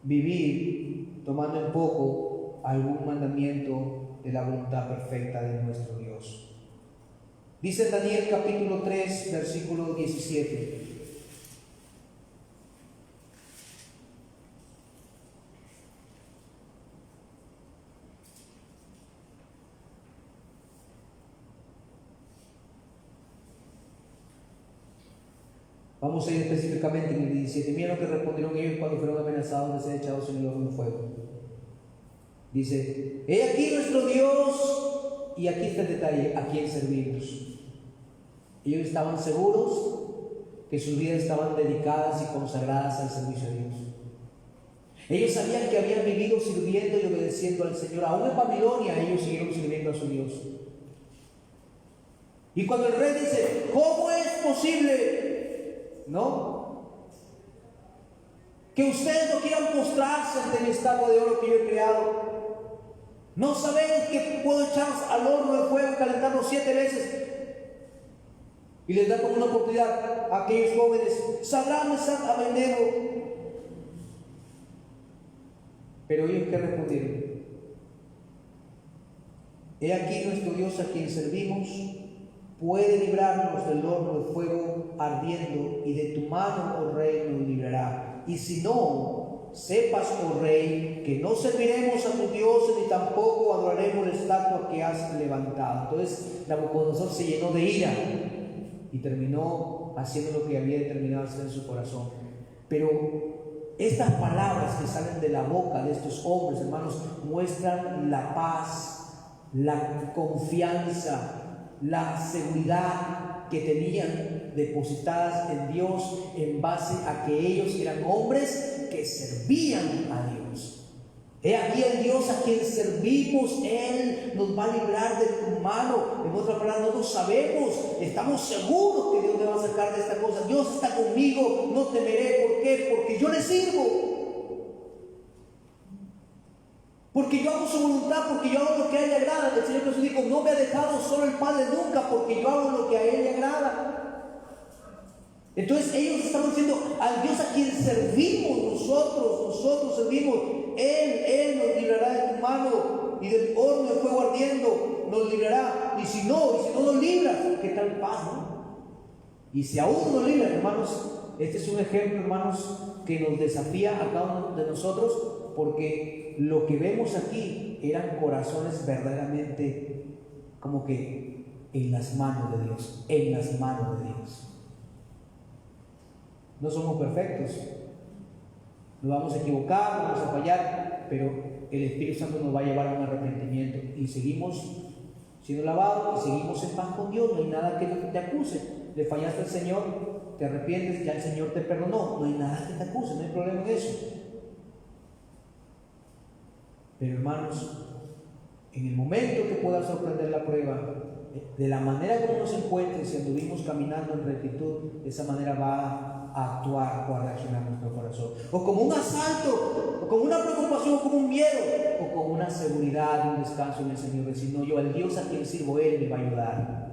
vivir tomando en poco algún mandamiento de la voluntad perfecta de nuestro Dios. Dice Daniel capítulo 3, versículo 17. Vamos a ir específicamente en el 17. Mira lo que respondieron ellos cuando fueron amenazados de ser echados en el horno de fuego. Dice: he aquí nuestro Dios, y aquí está el detalle, a quién servimos. Ellos estaban seguros que sus vidas estaban dedicadas y consagradas al servicio de Dios. Ellos sabían que habían vivido sirviendo y obedeciendo al Señor. Aún en Babilonia ellos siguieron sirviendo a su Dios. Y cuando el rey dice: ¿cómo es posible, que ustedes no quieran postrarse ante mi estatua de oro que yo he creado? ¿No sabéis que puedo echaros al horno de fuego y calentarlo 7 veces? Y les da como una oportunidad a aquellos jóvenes: Sadrach, Mesach, Abednego. Pero ellos, ¿qué respondieron? He aquí nuestro Dios a quien servimos puede librarnos del horno de fuego ardiendo, y de tu mano, oh rey, nos librará. Y si no, sepas, oh rey, que no serviremos a tus dioses ni tampoco adoraremos la estatua que has levantado. Entonces Nabucodonosor se llenó de ira y terminó haciendo lo que había determinado hacer en su corazón. Pero estas palabras que salen de la boca de estos hombres, hermanos, muestran la paz, la confianza, la seguridad que tenían depositadas en Dios, en base a que ellos eran hombres que servían a Dios. He aquí el Dios a quien servimos, Él nos va a librar de tu mano. En otras palabras, nosotros sabemos, estamos seguros que Dios me va a sacar de esta cosa. Dios está conmigo, no temeré. ¿Por qué? Porque yo le sirvo, porque yo hago su voluntad, porque yo hago lo que a Él le agrada. El Señor Jesús dijo: no me ha dejado solo el Padre nunca, porque yo hago lo que a Él le agrada. Entonces ellos estaban diciendo: al Dios a quien servimos, nosotros servimos, Él nos librará de tu mano, y del horno de fuego ardiendo nos librará. Y si no nos libra, ¿qué tal paz, no? Y si aún no nos libra, hermanos, este es un ejemplo, hermanos, que nos desafía a cada uno de nosotros, porque lo que vemos aquí eran corazones verdaderamente como que en las manos de Dios, en las manos de Dios. No somos perfectos, nos vamos a equivocar, vamos a fallar, pero el Espíritu Santo nos va a llevar a un arrepentimiento y seguimos siendo lavados y seguimos en paz con Dios. No hay nada que te acuse. Le fallaste al Señor, te arrepientes, ya el Señor te perdonó, no hay nada que te acuse, no hay problema en eso. Pero hermanos, en el momento que pueda sorprender la prueba, de la manera como nos encuentres, si anduvimos caminando en rectitud, de esa manera va a actuar o a reaccionar nuestro corazón, o como un asalto, o como una preocupación, o como un miedo, o como una seguridad y un descanso en el Señor, decir: no, yo al Dios a quien sirvo, Él me va a ayudar.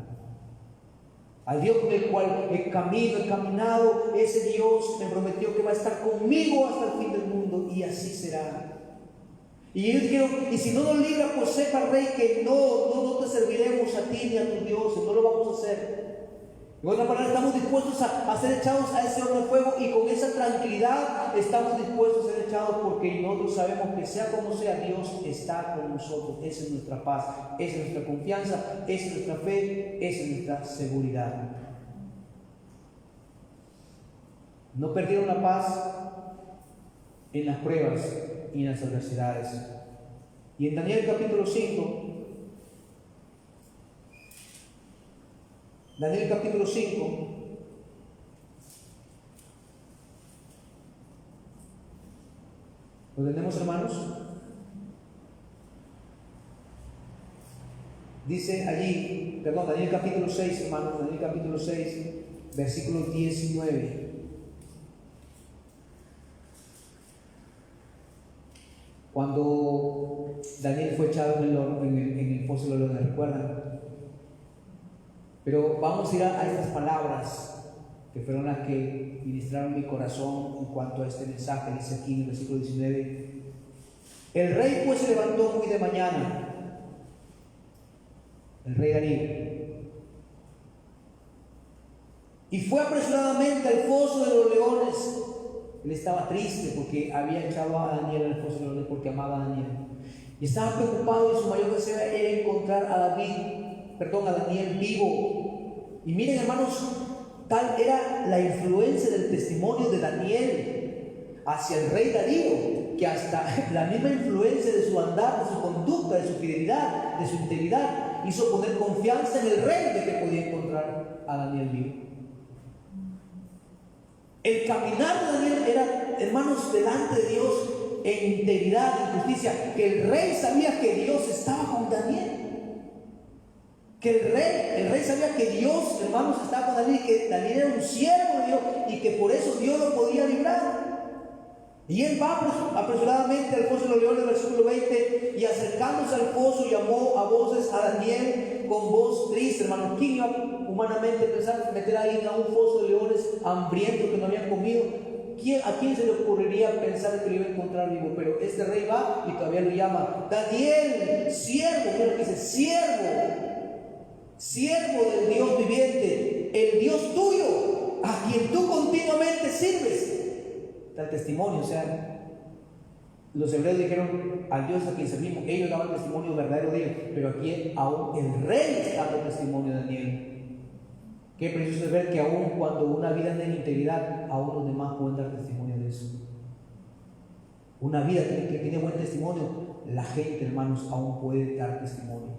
Al Dios con el cual he caminado, ese Dios me prometió que va a estar conmigo hasta el fin del mundo, y así será. Y yo quiero, y si no nos libra, pues sepa, Rey, que no te serviremos a ti ni a tus dioses, no lo vamos a hacer. En otra palabra, estamos dispuestos a ser echados a ese horno de fuego, y con esa tranquilidad estamos dispuestos a ser echados, porque nosotros sabemos que sea como sea, Dios está con nosotros. Esa es nuestra paz, esa es nuestra confianza, esa es nuestra fe, esa es nuestra seguridad. No perdieron la paz en las pruebas y en las adversidades. Y en Daniel capítulo 5, ¿lo tenemos, hermanos? Dice allí, Daniel capítulo 6, hermanos, Daniel capítulo 6, versículo 19. Cuando Daniel fue echado en el foso de los leones, ¿recuerdan? Pero vamos a ir a estas palabras que fueron las que ministraron mi corazón en cuanto a este mensaje. Dice aquí en el versículo 19: el rey pues se levantó muy de mañana, el rey Darío, y fue apresuradamente al foso de los leones. Él estaba triste porque había echado a Daniel al foso de los leones, porque amaba a Daniel, y estaba preocupado, y su mayor deseo era encontrar a Daniel vivo. Y miren, hermanos, tal era la influencia del testimonio de Daniel hacia el rey Darío, que hasta la misma influencia de su andar, de su conducta, de su fidelidad, de su integridad, hizo poner confianza en el rey de que podía encontrar a Daniel vivo. El caminar de Daniel era, hermanos, delante de Dios en integridad, en justicia, que el rey sabía que Dios estaba con Daniel. Que el rey sabía que Dios, hermanos, estaba con Daniel, y que Daniel era un siervo de Dios, y que por eso Dios lo podía librar. Y él va apresuradamente al foso de los leones, versículo 20, y acercándose al foso llamó a voces a Daniel con voz triste. Hermanos, ¿quién iba con humanamente pensar meter ahí a un foso de leones hambrientos que no habían comido. ¿A quién se le ocurriría pensar que lo iba a encontrar vivo? Pero este rey va y todavía lo llama: Daniel, siervo, mira lo que dice, siervo del Dios viviente, el Dios tuyo, a quien tú continuamente sirves. Está el testimonio, o sea, los hebreos dijeron al Dios a quien servimos, ellos daban testimonio verdadero de ellos, pero aquí aún el rey está dando testimonio de Daniel. Qué precioso es ver que aún cuando una vida anda en integridad, aún los demás pueden dar testimonio de eso. Una vida que tiene buen testimonio, la gente, hermanos, aún puede dar testimonio.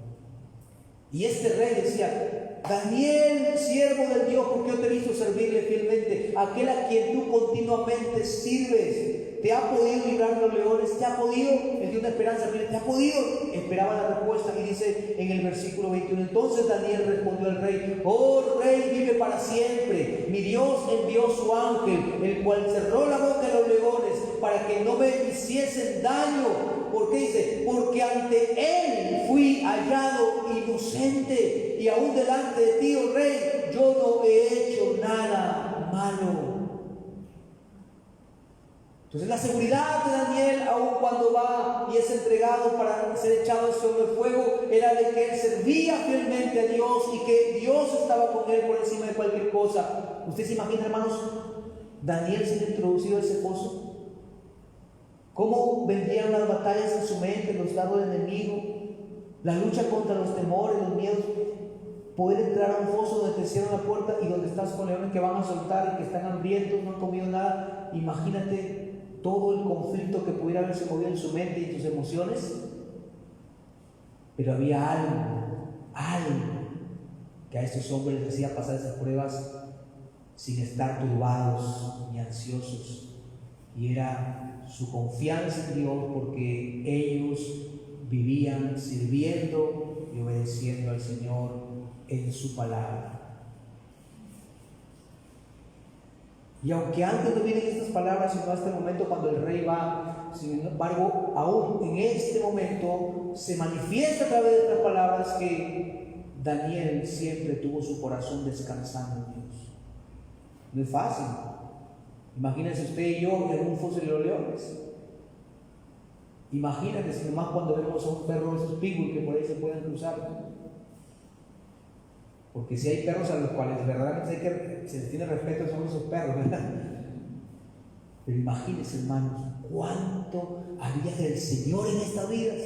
Y este rey decía: Daniel, siervo del Dios, porque yo te he visto servirle fielmente, aquel a quien tú continuamente sirves, te ha podido librar de los leones, te ha podido, él dio una esperanza, te ha podido. Esperaba la respuesta y dice en el versículo 21: entonces Daniel respondió al rey: oh rey, vive para siempre. Mi Dios envió su ángel, el cual cerró la boca de los leones para que no me hiciesen daño. ¿Por qué dice? Porque ante él fui hallado inocente, y aún delante de ti, oh rey, yo no he hecho nada malo. Entonces la seguridad de Daniel, aun cuando va y es entregado para ser echado sobre el fuego, era de que él servía fielmente a Dios y que Dios estaba con él por encima de cualquier cosa. ¿Usted se imagina, hermanos, Daniel siendo introducido a ese foso? ¿Cómo vendrían las batallas en su mente, los dardos del enemigo, la lucha contra los temores, los miedos? Poder entrar a un foso donde te cierran la puerta y donde estás con leones que van a soltar y que están hambrientos, no han comido nada. Imagínate todo el conflicto que pudiera haberse movido en su mente y tus emociones. Pero había algo que a estos hombres les hacía pasar esas pruebas sin estar turbados ni ansiosos, y era su confianza en Dios, porque ellos vivían sirviendo y obedeciendo al Señor en su palabra. Y aunque antes no vienen estas palabras, sino hasta el momento cuando el rey va, sin embargo, aún en este momento se manifiesta a través de estas palabras que Daniel siempre tuvo su corazón descansando en Dios. No es fácil. Imagínense usted y yo en un foso de los leones. Imagínense nomás cuando vemos a un perro de esos pitbull que por ahí se pueden cruzar. Porque si hay perros a los cuales verdaderamente se les tiene respeto, son esos perros, ¿verdad? Pero imagínense, hermanos, cuánto había del Señor en estas vidas,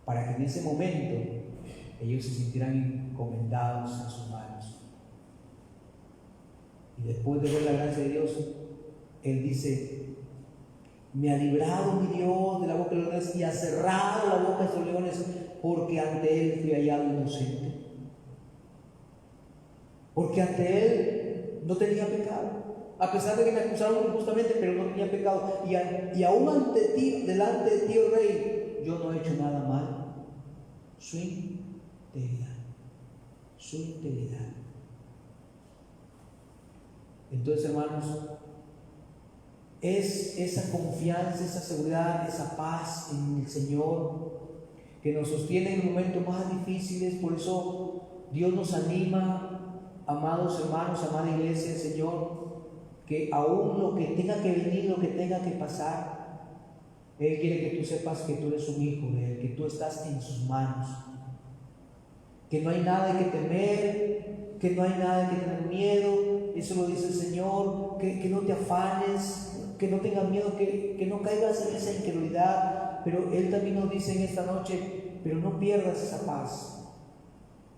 para que en ese momento ellos se sintieran encomendados en sus manos. Y después de ver la gracia de Dios, Él dice: me ha librado mi Dios de la boca de los leones y ha cerrado la boca de estos leones, porque ante Él fui hallado inocente. Porque ante Él no tenía pecado, a pesar de que me acusaron injustamente, pero no tenía pecado. Y aún ante ti, delante de ti, oh rey, yo no he hecho nada malo. Su integridad. Entonces, hermanos, es esa confianza, esa seguridad, esa paz en el Señor que nos sostiene en momentos más difíciles. Por eso Dios nos anima, amados hermanos, amada iglesia del Señor, que aún lo que tenga que venir, lo que tenga que pasar, Él quiere que tú sepas que tú eres un hijo de Él, que tú estás en sus manos, que no hay nada de que temer, que no hay nada de que tener miedo. Eso lo dice el Señor, que no te afanes, que no tengas miedo, que no caigas en esa incredulidad. Pero Él también nos dice en esta noche: pero no pierdas esa paz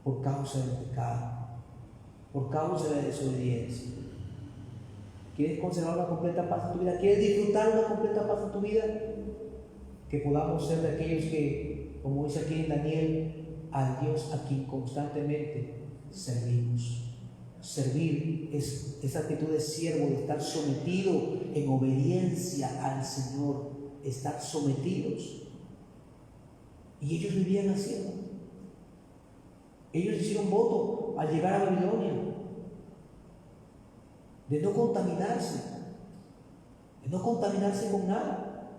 por causa del pecado, por causa de la desobediencia. ¿Quieres conservar una completa paz en tu vida? ¿Quieres disfrutar una completa paz en tu vida? Que podamos ser de aquellos que, como dice aquí en Daniel, al Dios a quien constantemente servimos. Servir es esa actitud de siervo, de estar sometido en obediencia al Señor, estar sometidos. Y ellos vivían haciendo. Ellos hicieron voto al llegar a Babilonia de no contaminarse con nada.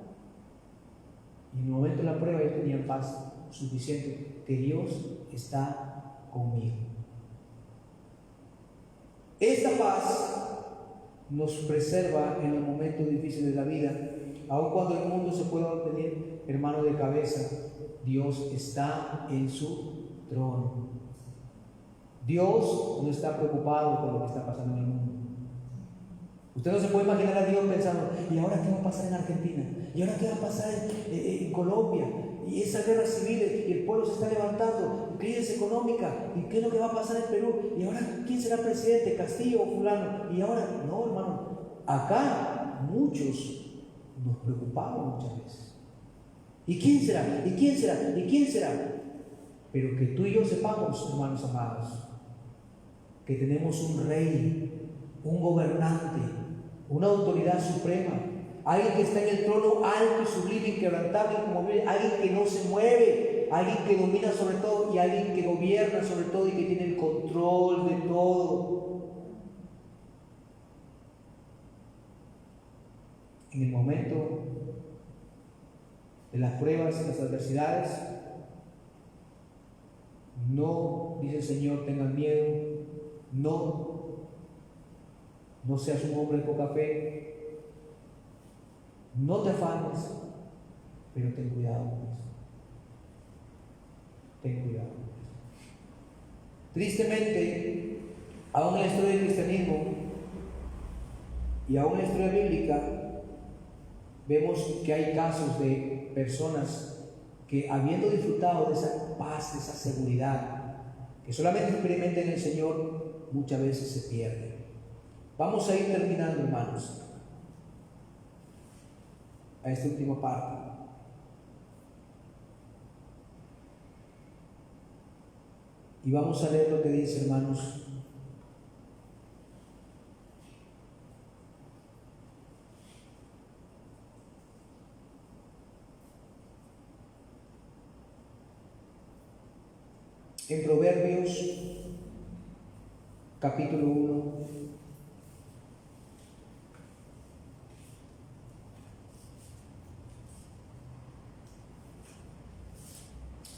Y en el momento de la prueba ellos tenían paz suficiente, que Dios está conmigo. Esta paz nos preserva en los momentos difíciles de la vida, aun cuando el mundo se pueda mantener, hermano, de cabeza. Dios está en su trono. Dios no está preocupado por lo que está pasando en el mundo. Usted no se puede imaginar a Dios pensando, ¿y ahora qué va a pasar en Argentina? ¿Y ahora qué va a pasar en Colombia? Y esa guerra civil, y el pueblo se está levantando, crisis económica, ¿y qué es lo que va a pasar en Perú? ¿Y ahora quién será presidente? ¿Castillo o fulano? Y ahora, no, hermano, acá muchos nos preocupamos muchas veces. ¿Y quién será? ¿Y quién será? ¿Y quién será? Pero que tú y yo sepamos, hermanos amados, que tenemos un rey, un gobernante, una autoridad suprema, alguien que está en el trono alto y sublime, inquebrantable, inconmovible, alguien que no se mueve, alguien que domina sobre todo y alguien que gobierna sobre todo y que tiene el control de todo. En el momento de las pruebas, de las adversidades, no, dice el Señor, tengan miedo, no seas un hombre de poca fe, no te afanes, pero ten cuidado con eso. Ten cuidado con eso. Tristemente, aún en la historia del cristianismo y aún en la historia bíblica, vemos que hay casos de personas que, habiendo disfrutado de esa paz, de esa seguridad, que solamente experimentan en el Señor, muchas veces se pierden. Vamos a ir terminando, hermanos, a esta última parte. Y vamos a leer lo que dice, hermanos, en Proverbios capítulo 1,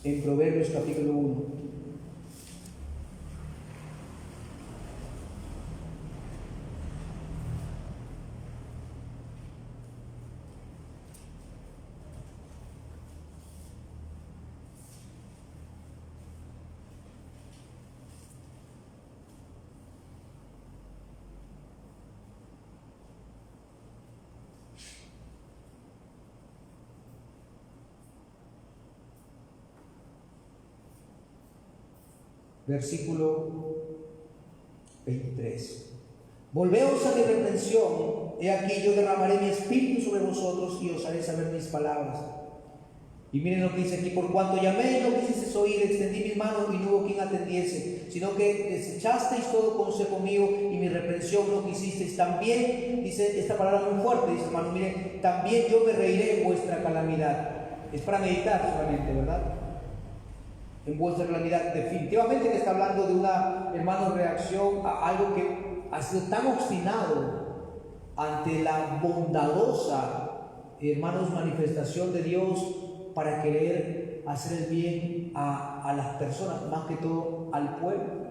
en Proverbios capítulo 1, versículo 23. Volveos a mi reprensión, he aquí yo derramaré mi espíritu sobre vosotros y os haré saber mis palabras. Y miren lo que dice aquí: por cuanto llamé y no quisisteis oír, extendí mis manos y no hubo quien atendiese, sino que desechasteis todo consejo mío y mi reprensión no quisisteis. También, dice esta palabra muy fuerte, dice hermano, miren, también yo me reiré en vuestra calamidad. Es para meditar solamente, ¿verdad? En vuestra calamidad. Definitivamente que está hablando de una, hermano, reacción a algo que ha sido tan obstinado ante la bondadosa, hermanos, manifestación de Dios para querer hacer el bien a las personas, más que todo al pueblo,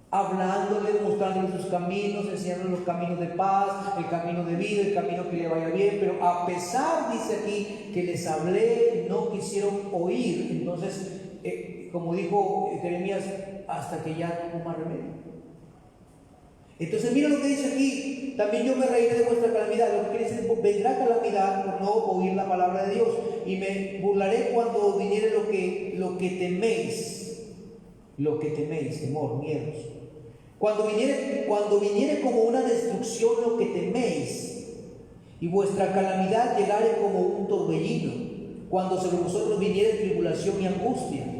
hablándole, mostrándole sus caminos, enseñándole los caminos de paz, el camino de vida, el camino que le vaya bien. Pero a pesar, dice aquí, que les hablé, no quisieron oír. Entonces, como dijo Jeremías, hasta que ya no hubo más remedio. Entonces mira lo que dice aquí: también yo me reiré de vuestra calamidad. Lo que quiere decir, vendrá calamidad por no oír la palabra de Dios, y me burlaré cuando viniere lo que teméis, temor, miedos. Cuando viniere como una destrucción lo que teméis, y vuestra calamidad llegare como un torbellino, cuando sobre vosotros viniere tribulación y angustia,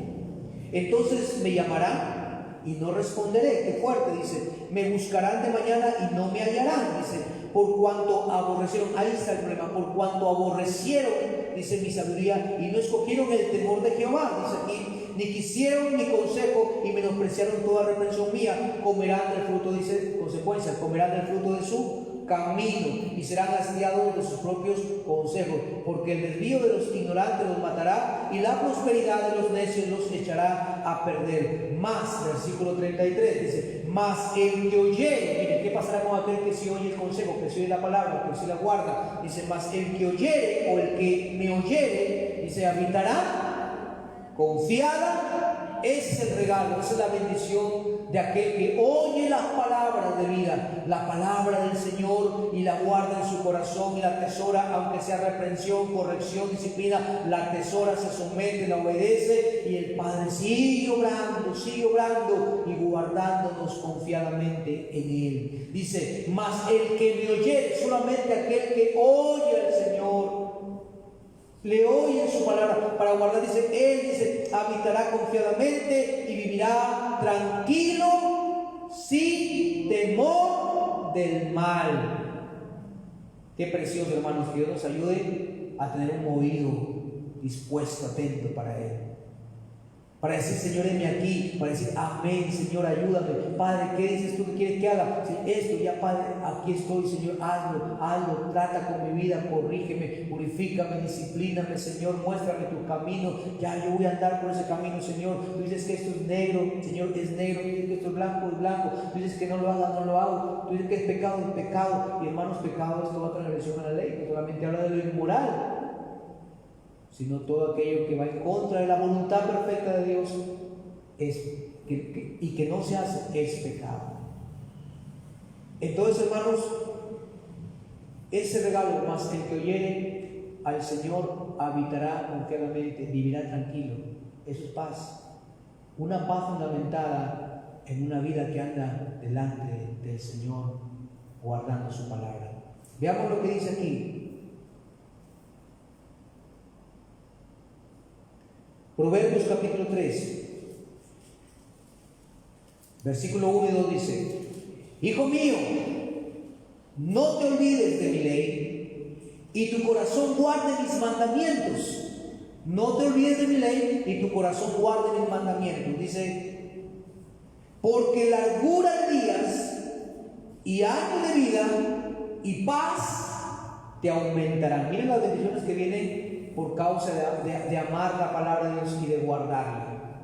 entonces me llamarán y no responderé. Qué fuerte, dice. Me buscarán de mañana y no me hallarán, dice, por cuanto aborrecieron. Ahí está el problema: por cuanto aborrecieron, dice, mi sabiduría y no escogieron el temor de Jehová, dice aquí, ni quisieron mi consejo y menospreciaron toda reprensión mía, comerán del fruto, dice, consecuencias, comerán del fruto de su camino y serán hastiados de sus propios consejos, porque el desvío de los ignorantes los matará y la prosperidad de los necios los echará a perder. Más, versículo 33 dice, mas el que oyere, miren, ¿qué pasará con aquel que sí oye el consejo, que sí oye la palabra, que sí la guarda? Dice, mas el que oyere, o el que me oyere, dice, habitará confiada. Ese es el regalo, esa es la bendición de aquel que oye las palabras de vida, la palabra del Señor, y la guarda en su corazón y la atesora, aunque sea reprensión, corrección, disciplina, la atesora, se somete, la obedece, y el Padre sigue obrando y guardándonos confiadamente en Él. Dice, mas el que me oyere, solamente aquel que oye al Señor, le oye en su palabra para guardar, dice, él dice, habitará confiadamente y vivirá tranquilo, sin temor del mal. Qué precioso, hermanos, que Dios nos ayude a tener un oído dispuesto, atento para Él. Para decir, Señor, heme aquí, para decir, amén, Señor, ayúdame. Padre, ¿qué dices tú que quieres que haga? Si esto ya, Padre, aquí estoy, Señor, hazlo, trata con mi vida, corrígeme, purifícame, disciplíname, Señor, muéstrame tu camino. Ya yo voy a andar por ese camino, Señor. Tú dices que esto es negro, Señor, es negro. Tú dices que esto es blanco. Tú dices que no lo haga, no lo hago. Tú dices que es pecado. Y hermanos, pecado es toda transgresión a la ley. No solamente habla de lo inmoral, sino todo aquello que va en contra de la voluntad perfecta de Dios y que no se hace, es pecado. Entonces, hermanos, ese regalo, más el que oyere al Señor, habitará confiadamente, vivirá tranquilo. Eso es paz, una paz fundamentada en una vida que anda delante del Señor, guardando su palabra. Veamos lo que dice aquí. Proverbios capítulo 3, versículo 1 y 2 dice, hijo mío, no te olvides de mi ley y tu corazón guarde mis mandamientos. No te olvides de mi ley y tu corazón guarde mis mandamientos. Dice, porque largura de días y años de vida y paz te aumentarán. Miren las bendiciones que vienen por causa de amar la palabra de Dios y de guardarla,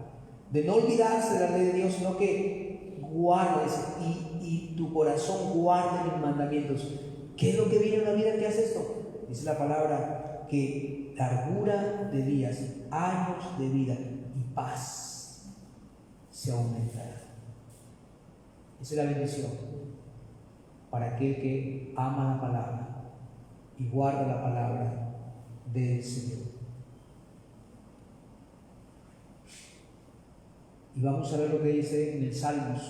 de no olvidarse de la ley de Dios, sino que guardes y tu corazón guarde mis mandamientos. ¿Qué es lo que viene en la vida que hace esto? Dice la palabra que largura de días, años de vida y paz se aumentará. Esa es la bendición para aquel que ama la palabra y guarda la palabra del Señor. Y vamos a ver lo que dice en el Salmos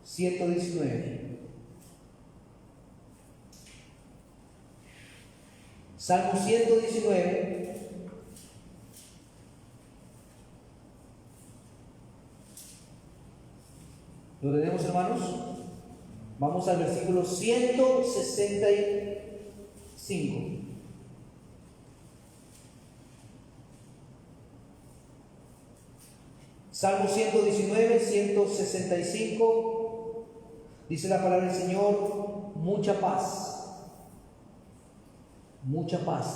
119. Salmo 119. ¿Lo tenemos, hermanos? Vamos al versículo 165. Salmo 119, 165. Dice la palabra del Señor, mucha paz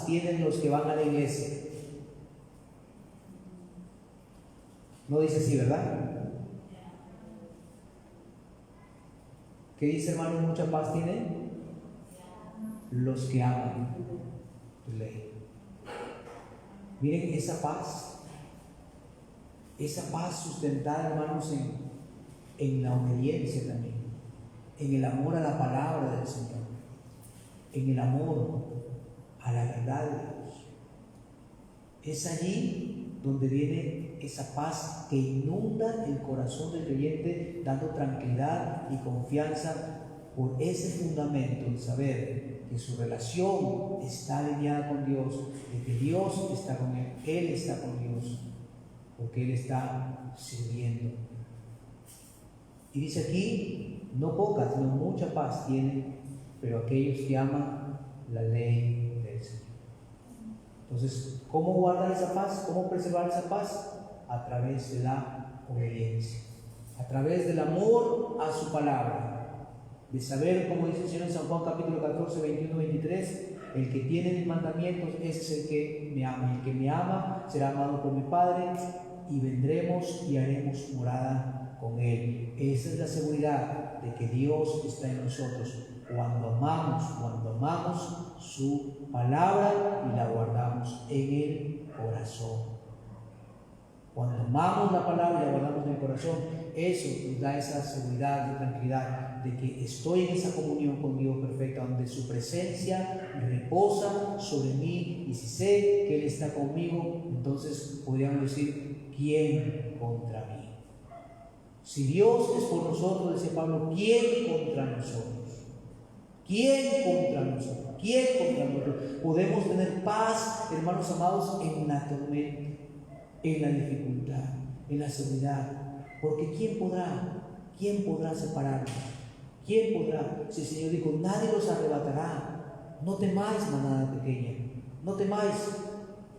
tienen los que van a la iglesia. No dice así, ¿verdad? ¿Qué dice, hermano? Mucha paz tienen los que aman tu ley. Miren esa paz sustentada, hermanos, en la obediencia también, en el amor a la palabra del Señor, en el amor a la verdad de Dios. Es allí donde viene esa paz que inunda el corazón del creyente, dando tranquilidad y confianza por ese fundamento de saber que su relación está alineada con Dios, de que Dios está con él está con Dios, porque Él está sirviendo. Y dice aquí, no poca, sino mucha paz tienen, pero aquellos que aman la ley del Señor. Entonces, ¿cómo guardar esa paz? ¿Cómo preservar esa paz? A través de la obediencia, a través del amor a su palabra, de saber, como dice el Señor en San Juan capítulo 14, 21, 23, el que tiene mis mandamientos, ese es el que me ama. El que me ama será amado por mi Padre, y vendremos y haremos morada con Él. Esa es la seguridad de que Dios está en nosotros cuando amamos su palabra y la guardamos en el corazón. Cuando amamos la palabra y la guardamos en el corazón, eso nos da esa seguridad y tranquilidad de que estoy en esa comunión con Dios perfecta, donde su presencia reposa sobre mí, y si sé que Él está conmigo, entonces podríamos decir, ¿quién contra mí? Si Dios es por nosotros, dice Pablo, ¿quién contra nosotros? ¿Quién contra nosotros? ¿Quién contra nosotros? Podemos tener paz, hermanos amados, en la tormenta, en la dificultad, en la seguridad, porque ¿quién podrá separarnos? ¿Quién podrá? Si el Señor dijo, nadie los arrebatará. No temáis, manada pequeña, no temáis.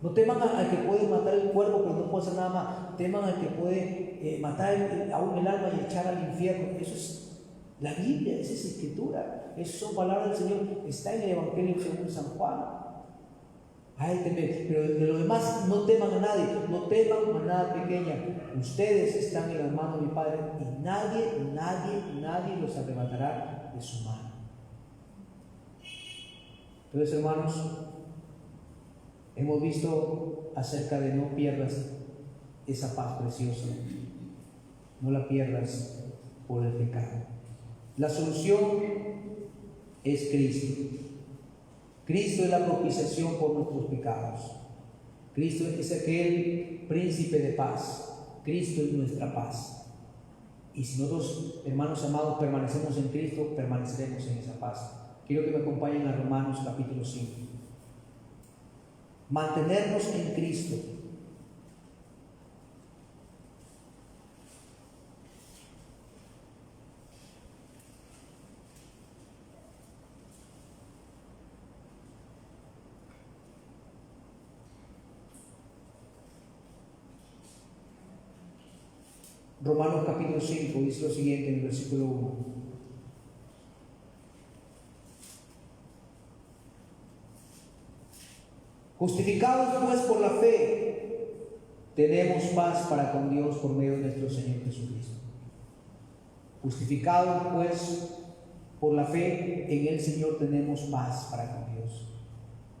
No teman al que puede matar el cuerpo, pero no puede hacer nada más. Teman al que puede matar aún el alma y echar al infierno. Eso es la Biblia, esa es escritura. Esas son palabras del Señor. Está en el Evangelio según San Juan. Ay, pero de lo demás no teman a nadie, no teman a nada pequeña. Ustedes están en las manos de mi Padre, y nadie los arrebatará de su mano. Entonces, hermanos, hemos visto acerca de no pierdas esa paz preciosa, no la pierdas por el pecado. La solución es Cristo. Cristo es la propiciación por nuestros pecados. Cristo es aquel príncipe de paz. Cristo es nuestra paz. Y si nosotros, hermanos amados, permanecemos en Cristo, permaneceremos en esa paz. Quiero que me acompañen a Romanos capítulo 5. Mantenernos en Cristo. Romanos capítulo 5 dice lo siguiente en el versículo 1. Justificados pues por la fe, tenemos paz para con Dios por medio de nuestro Señor Jesucristo. Justificados pues por la fe en el Señor, tenemos paz para con Dios.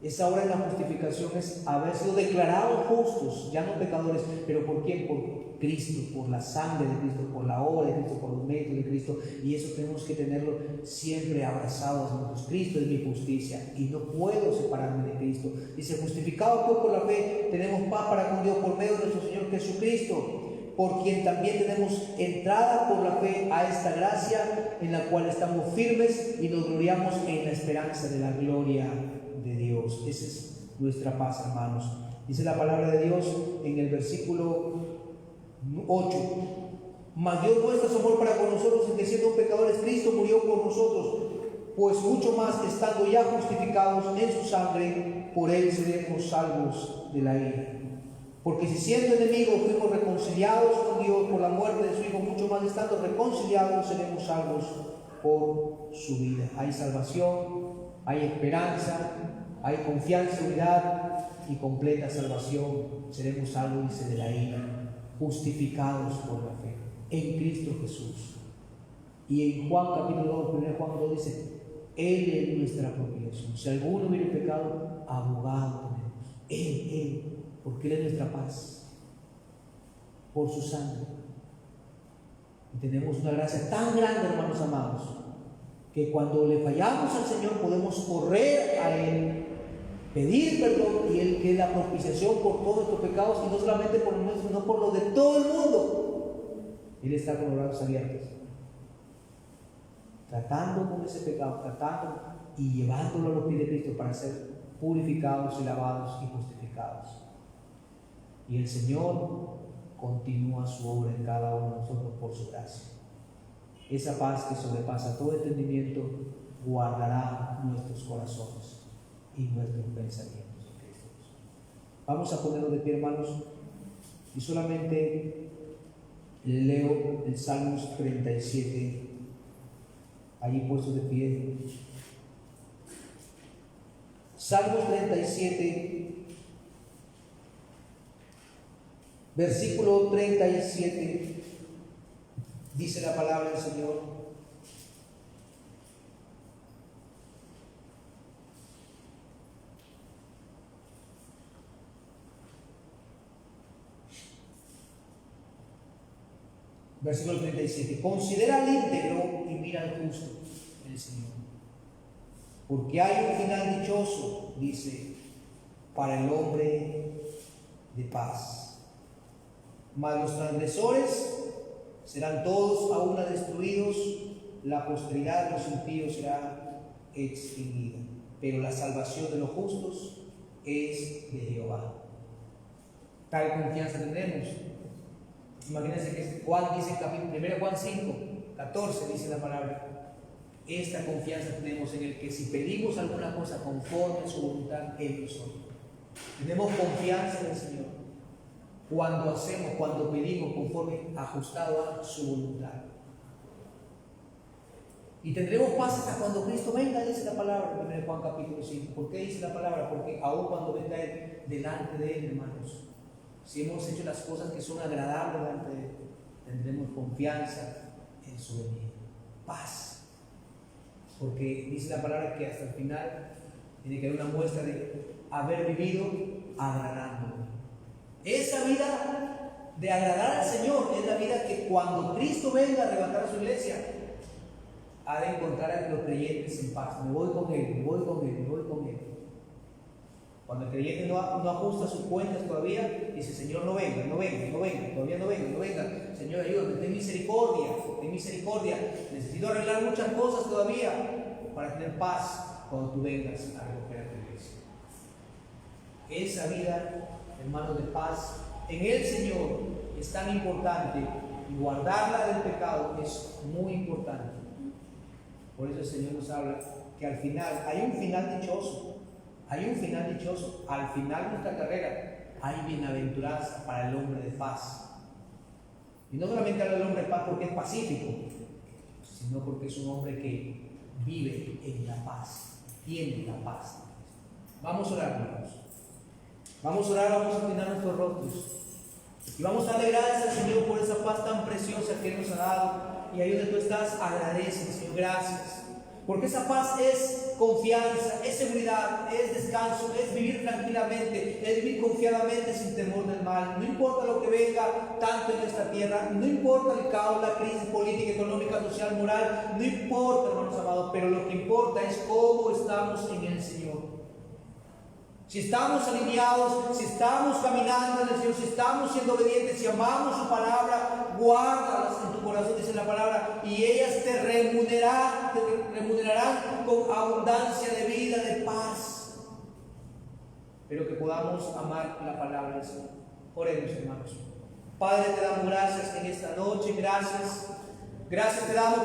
Esa obra de la justificación es haber sido declarados justos, ya no pecadores, pero ¿por quién? Por Cristo, por la sangre de Cristo, por la obra de Cristo, por los méritos de Cristo, y eso tenemos que tenerlo siempre abrazados en nosotros. Cristo es mi justicia y no puedo separarme de Cristo. Dice, justificados pues por la fe, tenemos paz para con Dios por medio de nuestro Señor Jesucristo, por quien también tenemos entrada por la fe a esta gracia en la cual estamos firmes y nos gloriamos en la esperanza de la gloria de Dios. Esa es nuestra paz, hermanos. Dice la palabra de Dios en el versículo 8: mas Dios muestra su amor para con nosotros en que, siendo pecadores, Cristo murió por nosotros, pues mucho más, estando ya justificados en su sangre, por Él seremos salvos de la ira. Porque si siendo enemigos fuimos reconciliados con Dios por la muerte de su Hijo, mucho más, estando reconciliados, seremos salvos por su vida. Hay salvación, hay esperanza, hay confianza, seguridad y completa salvación. Seremos salvos, dice, de la ira, justificados por la fe en Cristo Jesús. Y en Juan capítulo 2, 1 Juan 2 dice, Él es nuestra propiciación. Si alguno hubiera pecado, abogado tenemos. Él, porque Él es nuestra paz, por su sangre. Y tenemos una gracia tan grande, hermanos amados, que cuando le fallamos al Señor podemos correr a Él, pedir perdón, y Él, que es la propiciación por todos nuestros pecados, y no solamente por los nuestros, sino por los de todo el mundo. Él está con los brazos abiertos, tratando con ese pecado, tratando y llevándolo a los pies de Cristo para ser purificados y lavados y justificados. Y el Señor continúa su obra en cada uno de nosotros por su gracia. Esa paz que sobrepasa todo entendimiento guardará nuestros corazones y nuestros pensamientos en Cristo. Vamos a ponernos de pie, hermanos, y solamente leo el Salmos 37, allí puestos de pie. Salmos 37, versículo 37, dice la palabra del Señor. Versículo 37. Considera al íntegro y mira al justo, el Señor. Porque hay un final dichoso, dice, para el hombre de paz. Mas los transgresores serán todos a una destruidos, la posteridad de los impíos será extinguida. Pero la salvación de los justos es de Jehová. Tal confianza tendremos. Imagínense que Juan dice, 1 Juan 5, 14 dice la palabra. Esta confianza tenemos en el que si pedimos alguna cosa conforme a su voluntad, Él nos oye. Tenemos confianza en el Señor cuando pedimos conforme ajustado a su voluntad. Y tendremos paz hasta cuando Cristo venga, dice la palabra en 1 Juan capítulo 5. ¿Por qué dice la palabra? Porque aún cuando venga Él, delante de Él, hermanos, si hemos hecho las cosas que son agradables delante de Él, tendremos confianza en su venida. Paz. Porque dice la palabra que hasta el final tiene que haber una muestra de haber vivido agradándole. Esa vida de agradar al Señor es la vida que cuando Cristo venga a arrebatar a su iglesia, ha de encontrar a los creyentes en paz. Me voy con Él, me voy con Él, me voy con Él. Cuando el creyente no ajusta sus cuentas todavía, dice: Señor, no venga, todavía no venga. Señor, ayúdame, ten misericordia. Necesito arreglar muchas cosas todavía para tener paz cuando tú vengas a recoger a tu iglesia. Esa vida, hermanos, de paz en el Señor es tan importante, y guardarla del pecado es muy importante. Por eso el Señor nos habla que al final hay un final dichoso. Al final de nuestra carrera hay bienaventuranza para el hombre de paz. Y no solamente habla del hombre de paz porque es pacífico, sino porque es un hombre que vive en la paz, tiene la paz. Vamos a orar, hermanos. Vamos a inclinar nuestros rostros y vamos a darle gracias al Señor por esa paz tan preciosa que Él nos ha dado. Y ahí donde tú estás, agradece, Señor, gracias. Porque esa paz es confianza, es seguridad, es descanso, es vivir tranquilamente, es vivir confiadamente sin temor del mal. No importa lo que venga tanto en esta tierra, no importa el caos, la crisis política, económica, social, moral, no importa, hermanos amados, pero lo que importa es cómo estamos en el Señor. Si estamos alineados, si estamos caminando en el Señor, si estamos siendo obedientes, si amamos su palabra, guárdalas en tu corazón, dice la palabra, y ellas te remunerarán con abundancia de vida, de paz. Pero que podamos amar la palabra del Señor. Oremos, hermanos. Padre, te damos gracias en esta noche, gracias te damos.